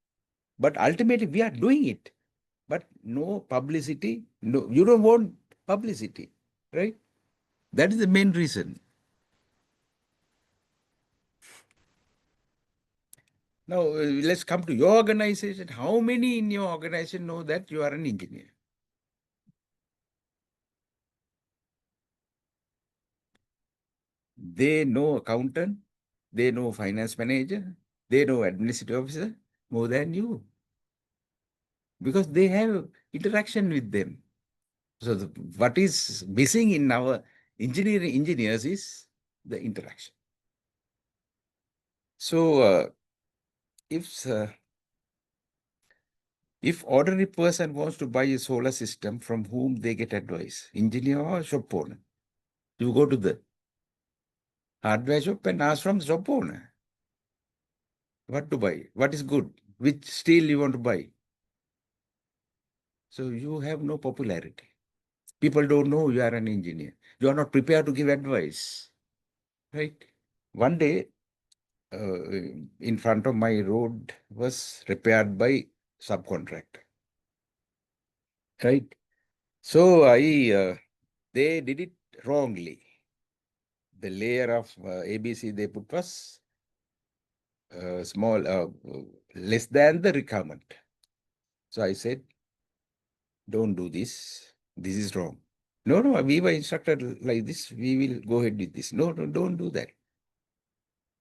But ultimately, we are doing it. But no publicity. No, you don't want publicity, right? That is the main reason. Now, let's come to your organization. How many in your organization know that you are an engineer? They know accountant, they know finance manager, they know administrative officer more than you because they have interaction with them. So what is missing in our engineering engineers is the interaction. So uh, if ordinary person wants to buy a solar system, from whom they get advice, engineer or shop owner? You go to the hardware shop and ask from shop owner what to buy, what is good, which steel you want to buy. So you have no popularity. People don't know you are an engineer. You are not prepared to give advice, right? One day, in front of my road was repaired by subcontractor, right? So they did it wrongly. The layer of ABC they put was small, less than the requirement. So I said, don't do this. This is wrong. No, no, we were instructed like this. We will go ahead with this. No, no, don't do that.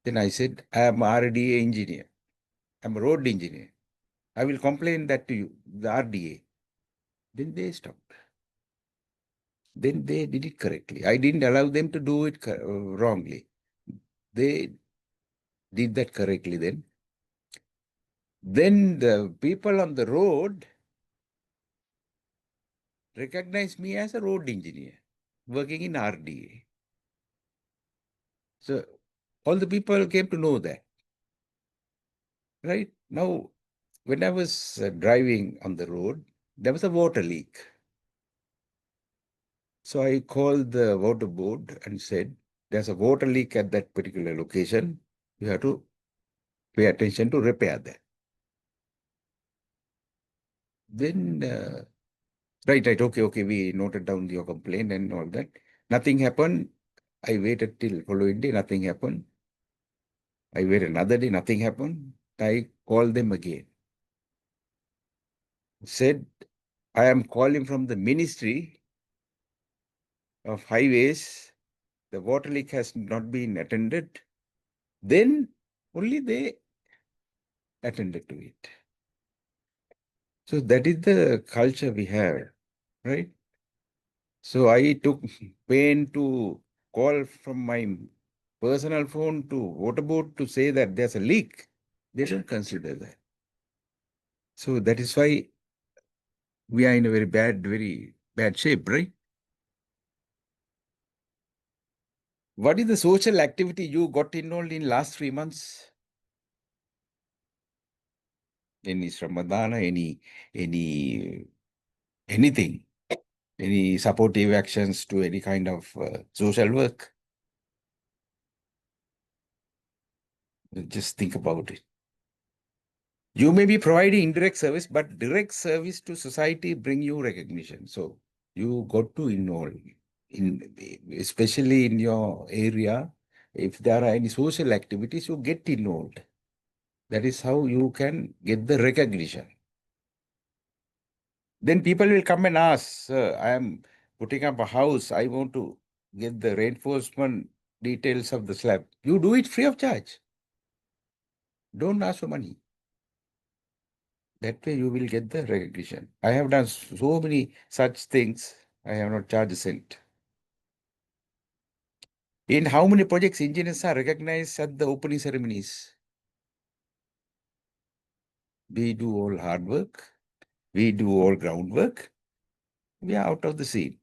Then I said, I am RDA engineer. I'm a road engineer. I will complain that to you, the RDA. Then they stopped. Then they did it correctly. I didn't allow them to do it wrongly. They did that correctly then. Then the people on the road recognized me as a road engineer working in RDA. So all the people came to know that. Right now, when I was driving on the road, there was a water leak. So I called the water board and said, there's a water leak at that particular location. You have to pay attention to repair that. Then, right, okay, we noted down your complaint and all that. Nothing happened. I waited till following day, nothing happened. I waited another day, nothing happened. I called them again. Said, I am calling from the Ministry of Highways. The water leak has not been attended. Then only they attended to it. So that is the culture we have, right? So I took pain to call from my personal phone to water board to say that there's a leak. They don't consider that. So that is why we are in a very bad shape, right? What is the social activity you got involved in last 3 months? Any Ramadana, any anything? Any supportive actions to any kind of social work? Just think about it. You may be providing indirect service, but direct service to society bring you recognition. So you got to involve in, especially in your area. If there are any social activities, you get involved. That is how you can get the recognition. Then people will come and ask, sir, I am putting up a house. I want to get the reinforcement details of the slab. You do it free of charge. Don't ask for money. That way you will get the recognition. I have done so many such things. I have not charged a cent. In how many projects engineers are recognized at the opening ceremonies? We do all hard work. We do all groundwork. We are out of the scene.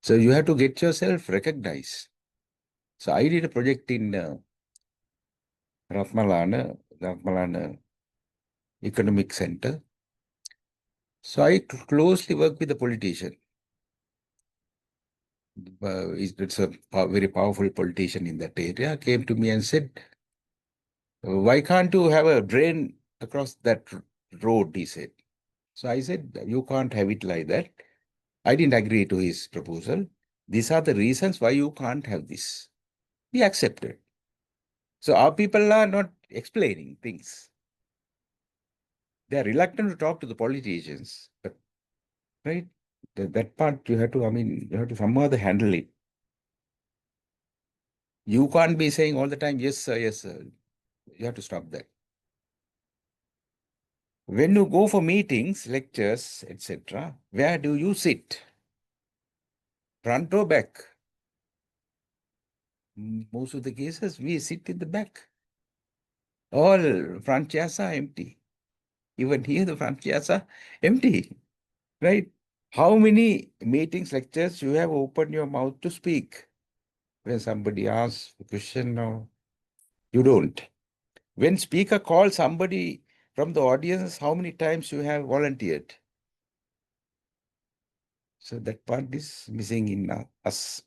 So you have to get yourself recognized. So I did a project in Ratmalana Economic Center. So I closely work with the politician. It's a very powerful politician in that area, came to me and said, why can't you have a drain across that road, he said. So I said, you can't have it like that. I didn't agree to his proposal. These are the reasons why you can't have this. He accepted. So our people are not explaining things. They are reluctant to talk to the politicians, but right, that part you have to, I mean, you have to somehow other handle it. You can't be saying all the time, yes, sir, yes, sir. You have to stop that. When you go for meetings, lectures, etc., where do you sit? Front or back? Most of the cases, we sit in the back. All front chairs are empty. Even here, the front chairs are empty, right? How many meetings, lectures you have opened your mouth to speak? When somebody asks a question, no, you don't. When speaker calls somebody from the audience, how many times you have volunteered? So that part is missing in us.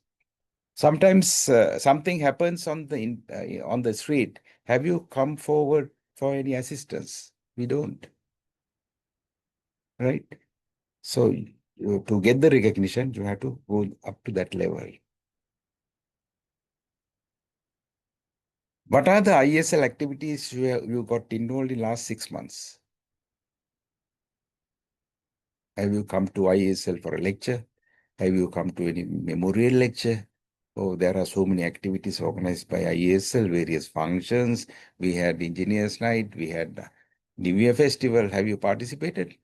Sometimes something happens on the street. Have you come forward for any assistance? We don't, right? So to get the recognition, you have to go up to that level. What are the ISL activities you got involved in last 6 months? Have you come to ISL for a lecture? Have you come to any memorial lecture? Oh, there are so many activities organized by ISL, various functions. We had Engineers Night, we had New Year Festival. Have you participated?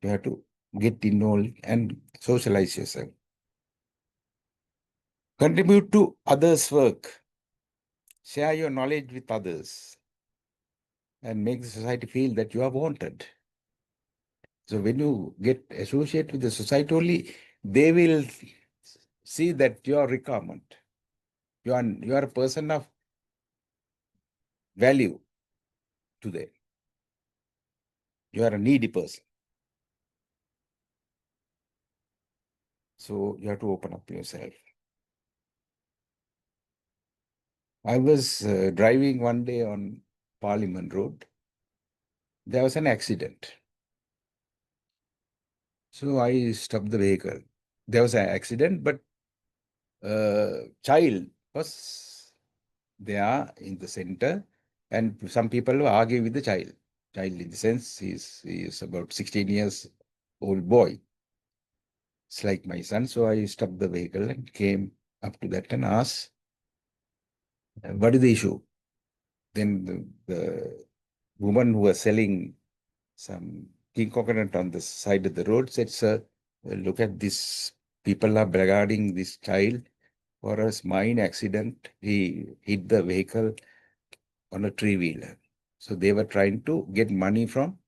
You have to get involved and socialize yourself. Contribute to others' work. Share your knowledge with others and make the society feel that you are wanted. So when you get associated with the society only, they will see that you are requirement. You are a person of value to them. You are a needy person. So you have to open up yourself. I was driving one day on Parliament Road. There was an accident. So I stopped the vehicle. There was an accident, but child was there in the center, and some people were arguing with the child. Child in the sense he is about 16 years old boy. It's like my son. So I stopped the vehicle and came up to that and asked, what is the issue? Then the woman who was selling some king coconut on the side of the road said, sir, look at this. People are regarding this child for a mine accident. He hit the vehicle on a three wheeler. So they were trying to get money from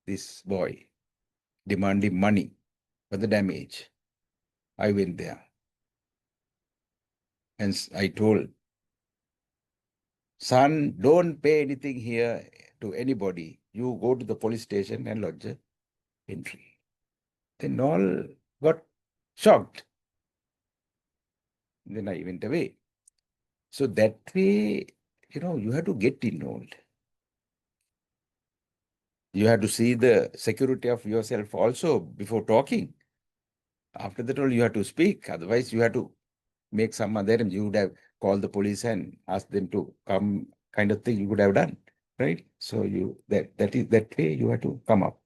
this boy, demanding money for the damage. I went there and I told, son, don't pay anything here to anybody. You go to the police station and lodge a entry. Then all got shocked. Then I went away. So that way, you have to get involved. You have to see the security of yourself also before talking. After that, all you have to speak. Otherwise, you have to make some other, you would have called the police and asked them to come, kind of thing you would have done, right? So that way you have to come up.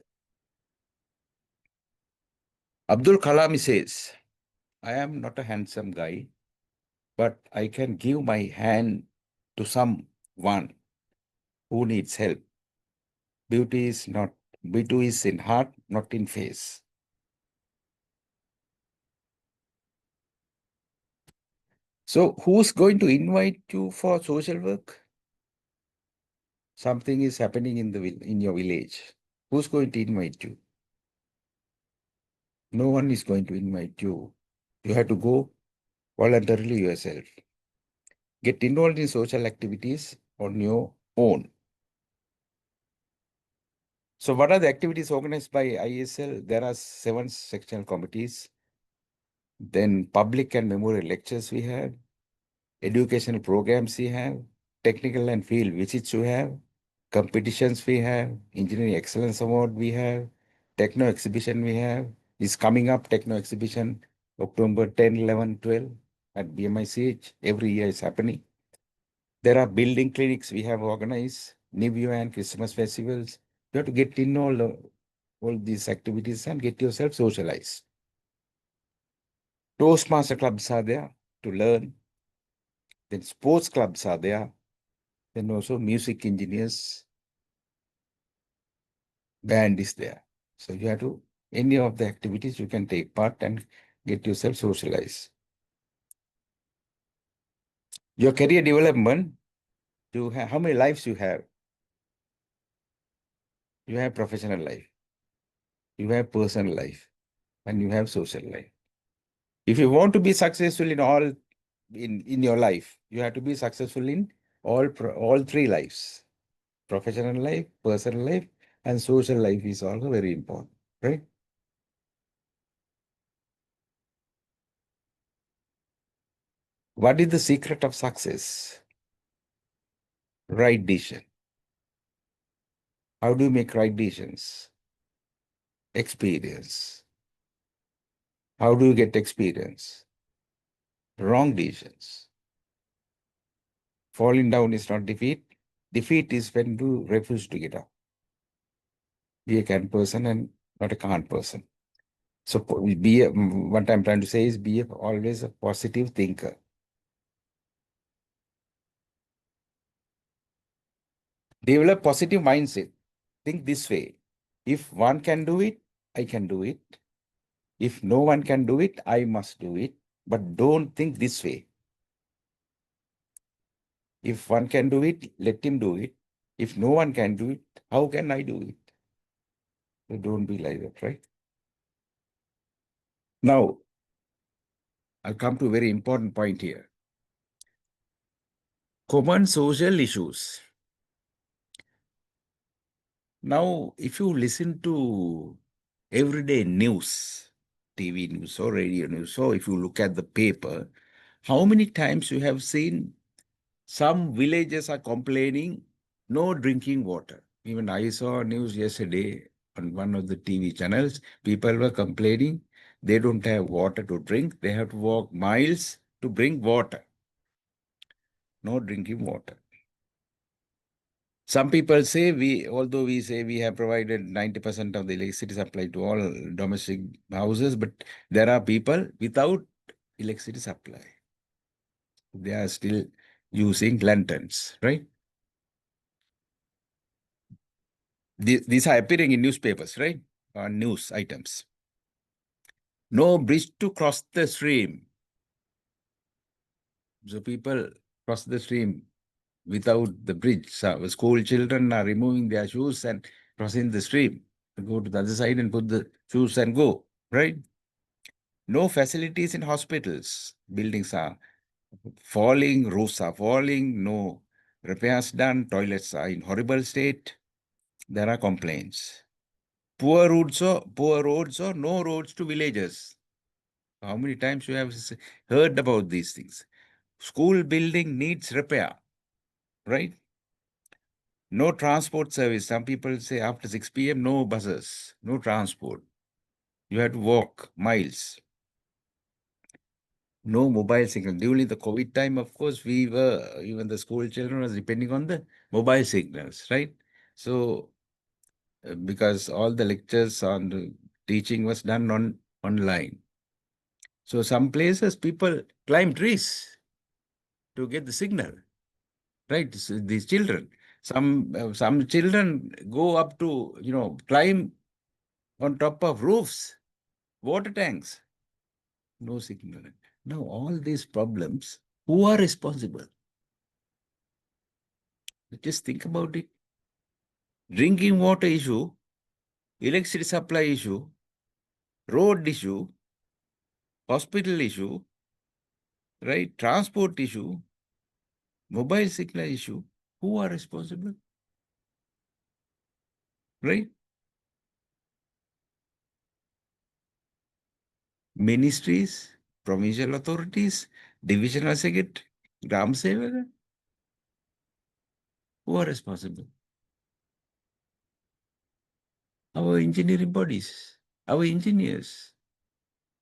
Abdul Kalam says, I am not a handsome guy, but I can give my hand to someone who needs help. Beauty is not, beauty is in heart, not in face. So who's going to invite you for social work? Something is happening in your village. Who's going to invite you? No one is going to invite you. You have to go voluntarily yourself. Get involved in social activities on your own. So what are the activities organized by ISL? There are 7 sectional committees. Then public and memorial lectures we have, educational programs we have, technical and field visits we have, competitions we have, engineering excellence award we have, techno exhibition we have. Is coming up techno exhibition October 10, 11, 12 at BMICH. Every year is happening. There are building clinics we have organized, New Year and Christmas festivals. You have to get in all these activities and get yourself socialized. Toastmaster clubs are there to learn. Then sports clubs are there. Then also music engineers, band is there. So you have to, any of the activities you can take part and get yourself socialized. Your career development, you have, how many lives you have? You have professional life, you have personal life, and you have social life. If you want to be successful in all in your life, you have to be successful in all 3 lives. Professional life, personal life, and social life is also very important, right? What is the secret of success? Right decision. How do you make right decisions? Experience. How do you get experience? Wrong decisions. Falling down is not defeat. Defeat is when you refuse to get up. Be a can person and not a can't person. So what I'm trying to say is be always a positive thinker. Develop positive mindset. Think this way. If one can do it, I can do it. If no one can do it, I must do it. But don't think this way. If one can do it, let him do it. If no one can do it, how can I do it? So don't be like that, right? Now, I'll come to a very important point here. Common social issues. Now, if you listen to everyday news, TV news or radio news, or if you look at the paper, how many times you have seen some villages are complaining no drinking water. Even I saw news yesterday on one of the TV channels. People were complaining they don't have water to drink. They have to walk miles to bring water. No drinking water. Some people say although we say we have provided 90% of the electricity supply to all domestic houses, but there are people without electricity supply. They are still using lanterns, right? These are appearing in newspapers, right? News items. No bridge to cross the stream. So people cross the stream without the bridge. So school children are removing their shoes and crossing the stream. Go to the other side and put the shoes and go, right? No facilities in hospitals. Buildings are falling, roofs are falling, no repairs done, toilets are in horrible state. There are complaints. Poor roads or no roads to villages. How many times you have heard about these things? School building needs repair, right? No transport service. Some people say after 6 p.m., no buses, no transport. You have to walk miles. No mobile signal. During the COVID time, of course, we were, even the school children was depending on the mobile signals, right? So, because all the lectures on the teaching was done online. So some places people climb trees to get the signal, right? So these children, some children go up to, climb on top of roofs, water tanks, no signal. Now all these problems, who are responsible? Just think about it. Drinking water issue, electricity supply issue, road issue, hospital issue, right? Transport issue, mobile signal issue. Who are responsible, right? Ministries, provincial authorities, divisional secretary, Gram Sevaka, who are responsible? Our engineering bodies, our engineers.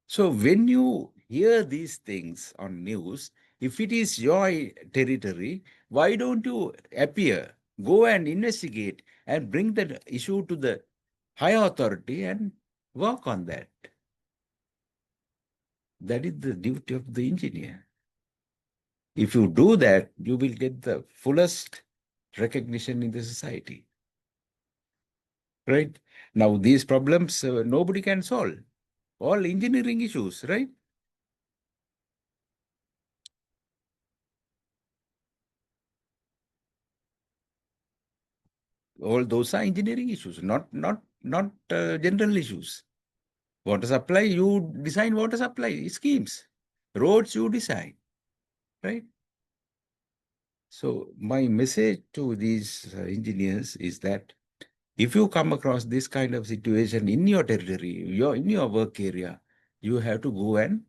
So when you hear these things on news, if it is your territory, why don't you appear, go and investigate and bring the issue to the higher authority and work on that? That is the duty of the engineer. If you do that, you will get the fullest recognition in the society. Right? Now, these problems nobody can solve. All engineering issues, right? All those are engineering issues, not general issues. Water supply, you design water supply schemes. Roads, you design, right? So my message to these engineers is that if you come across this kind of situation in your territory, in your work area, you have to go and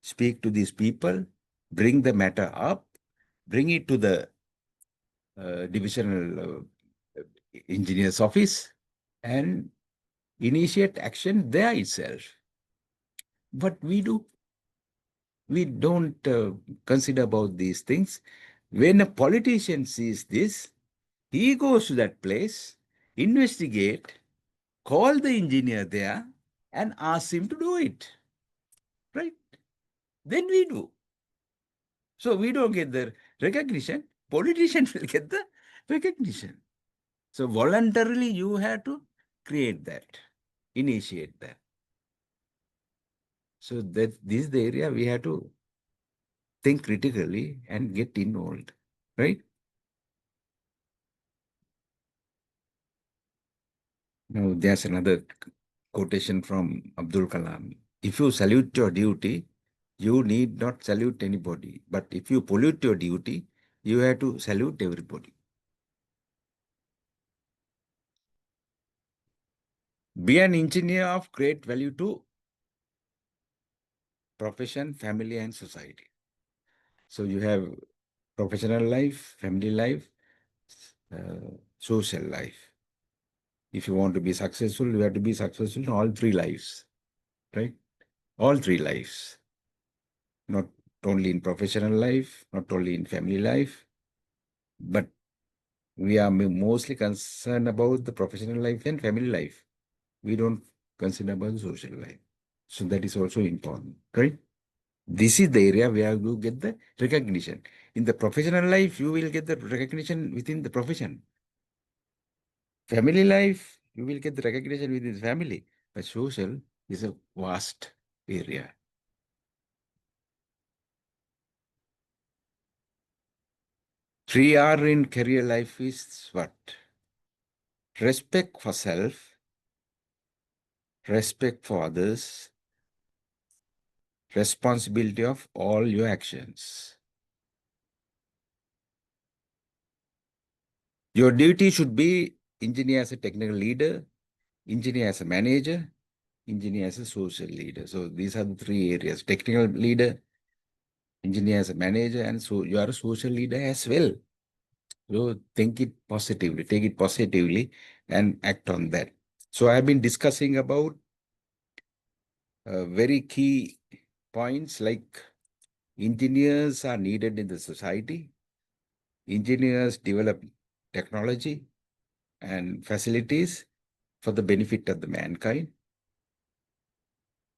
speak to these people, bring the matter up, bring it to the divisional engineer's office, and initiate action there itself. What we don't consider about these things. When a politician sees this, he goes to that place, investigate, call the engineer there, and ask him to do it. Right? Then we do. So we don't get the recognition. Politicians will get the recognition. So voluntarily you have to create that, initiate that. So that this is the area we have to think critically and get involved, right? Now there's another quotation from Abdul Kalam. If you salute your duty, you need not salute anybody. But if you pollute your duty, you have to salute everybody. Be an engineer of great value to profession, family, and society. So you have professional life, family life, social life. If you want to be successful, you have to be successful in all three lives, right? All three lives, not only in professional life, not only in family life, but we are mostly concerned about the professional life and family life. We don't consider about the social life. So that is also important, right? This is the area where you get the recognition. In the professional life, you will get the recognition within the profession. Family life, you will get the recognition within the family. But social is a vast area. 3R in career life is what? Respect for self, respect for others, responsibility of all your actions. Your duty should be engineer as a technical leader, engineer as a manager, engineer as a social leader. So these are the three areas: technical leader, engineer as a manager, and so you are a social leader as well. So think it positively, take it positively, and act on that. So I've been discussing about very key points like engineers are needed in the society. Engineers develop technology and facilities for the benefit of the mankind,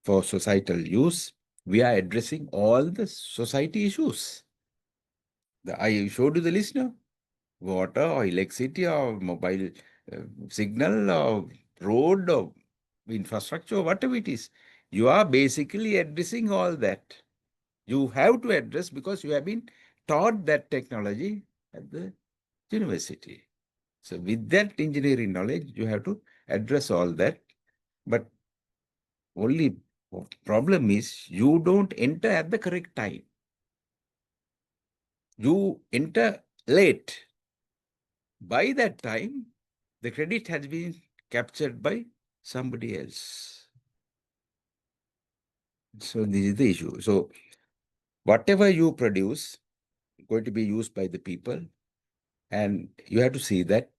for societal use. We are addressing all the society issues. I showed you the list now. Water or electricity or mobile signal or road or infrastructure, whatever it is. You are basically addressing all that. You have to address because you have been taught that technology at the university. So with that engineering knowledge, you have to address all that. But only problem is you don't enter at the correct time. You enter late. By that time, the credit has been captured by somebody else. So this is the issue. So whatever you produce going to be used by the people, and you have to see that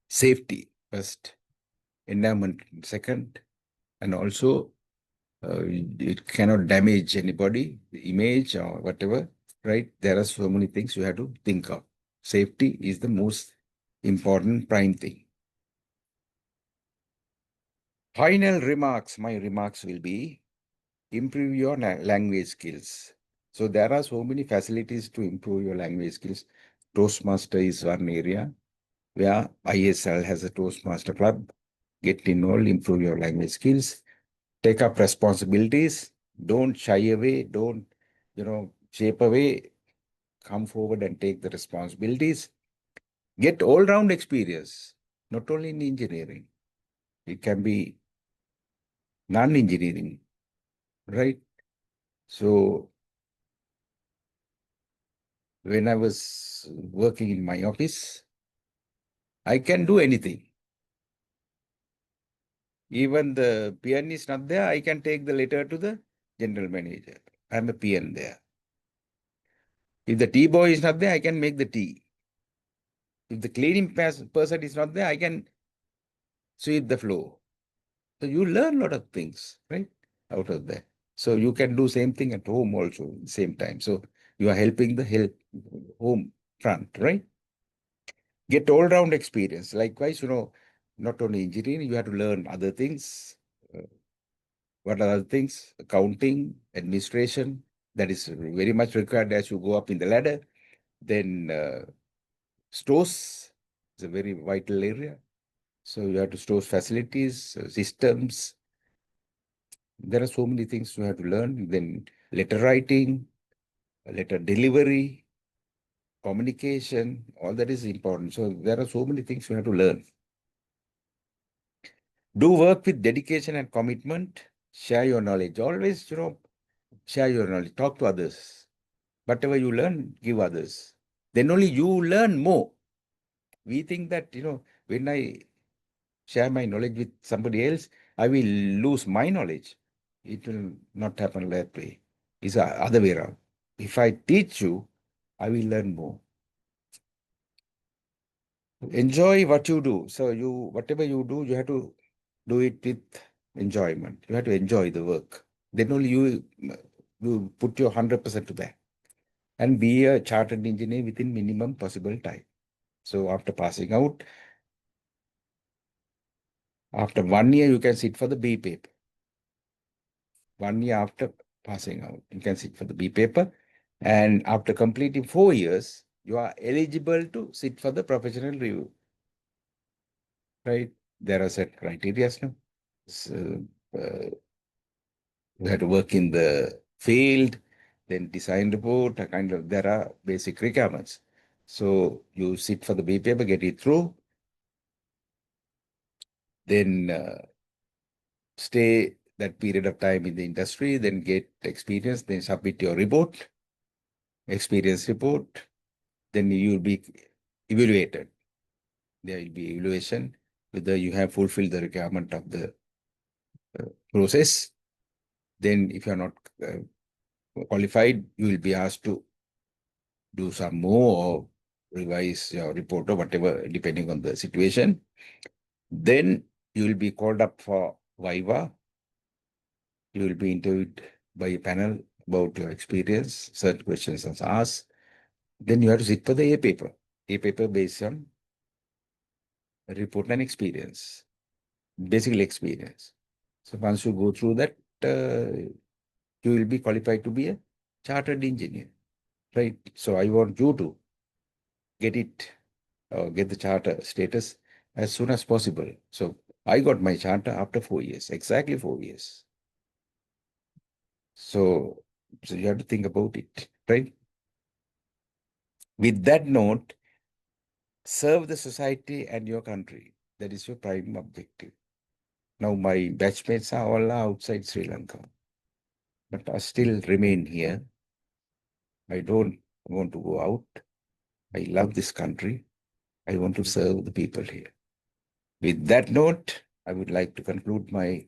safety first, environment second, and also it cannot damage anybody, the image or whatever, right? There are so many things you have to think of. Safety is the most important prime thing. Final remarks, my remarks will be improve your language skills. So there are so many facilities to improve your language skills. Toastmaster is one area where ISL has a Toastmaster club. Get involved, improve your language skills, take up responsibilities, don't shy away, don't, shape away, come forward and take the responsibilities. Get all-round experience, not only in engineering. It can be non-engineering, right? So when I was working in my office, I can do anything. Even the PN is not there, I can take the letter to the general manager. I'm a PN there. If the tea boy is not there, I can make the tea. If the cleaning person is not there, I can sweep the floor. So you learn a lot of things, right, out of that. So you can do same thing at home also at the same time. So you are helping the home front, right? Get all-round experience. Likewise, not only engineering, you have to learn other things. Uh, what are other things? Accounting, administration. That is very much required as you go up in the ladder. Then stores is a very vital area. So you have to store facilities, systems. There are so many things you have to learn. Then letter writing, letter delivery, communication, all that is important. So there are so many things you have to learn. Do work with dedication and commitment. Share your knowledge. Always, share your knowledge. Talk to others. Whatever you learn, give others. Then only you learn more. We think that, when I share my knowledge with somebody else, I will lose my knowledge. It will not happen that way. It's the other way around. If I teach you, I will learn more. Enjoy what you do. So whatever you do, you have to do it with enjoyment. You have to enjoy the work. Then only you put your 100% to that. And be a chartered engineer within minimum possible time. So after passing out, after 1 year, you can sit for the B paper. 1 year after passing out, you can sit for the B paper. And after completing 4 years, you are eligible to sit for the professional review. Right? There are set criteria now. So, you have to work in the field, then design report, a kind of, there are basic requirements. So you sit for the B paper, get it through, then stay that period of time in the industry, then get experience, then submit your report, experience report, then you will be evaluated. There will be evaluation whether you have fulfilled the requirement of the process. Then if you're not qualified, you will be asked to do some more or revise your report or whatever, depending on the situation. Then you will be called up for Viva. You will be interviewed by a panel about your experience, certain questions are asked. Then you have to sit for the A paper based on report and experience, basically experience. So once you go through that, you will be qualified to be a chartered engineer, right? So I want you to get it, get the charter status as soon as possible. So I got my charter after 4 years, exactly 4 years. So you have to think about it, right? With that note, serve the society and your country. That is your prime objective. Now my batchmates are all outside Sri Lanka, but I still remain here. I don't want to go out. I love this country. I want to serve the people here. With that note, I would like to conclude my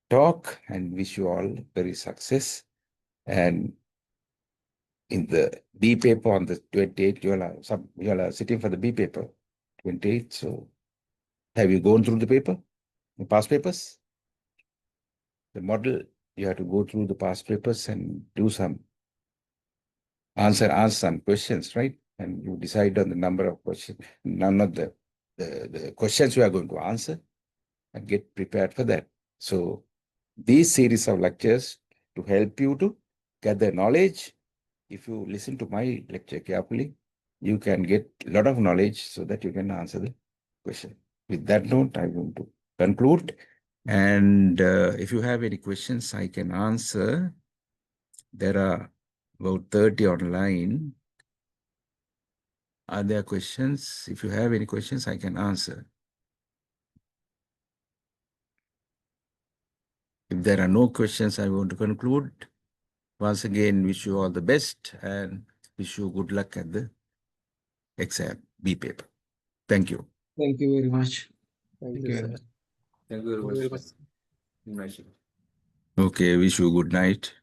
talk and wish you all very success. And in the B paper on the 28th, you all are sitting for the B paper, 28th. So have you gone through the paper, the past papers? The model, you have to go through the past papers and do some ask some questions, right? And you decide on the number of questions, none of the questions you are going to answer and get prepared for that. So these series of lectures to help you to gather knowledge. If you listen to my lecture carefully, you can get a lot of knowledge so that you can answer the question. With that note, I'm going to conclude. And if you have any questions, I can answer. There are about 30 online. Are there questions? If you have any questions, I can answer. If there are no questions, I want to conclude. Once again, wish you all the best and wish you good luck at the exam, B paper. Thank you. Thank you very much. Thank Thank you, you very sir. much. Thank you very Thank you very much. much. Nice. Okay, wish you good night.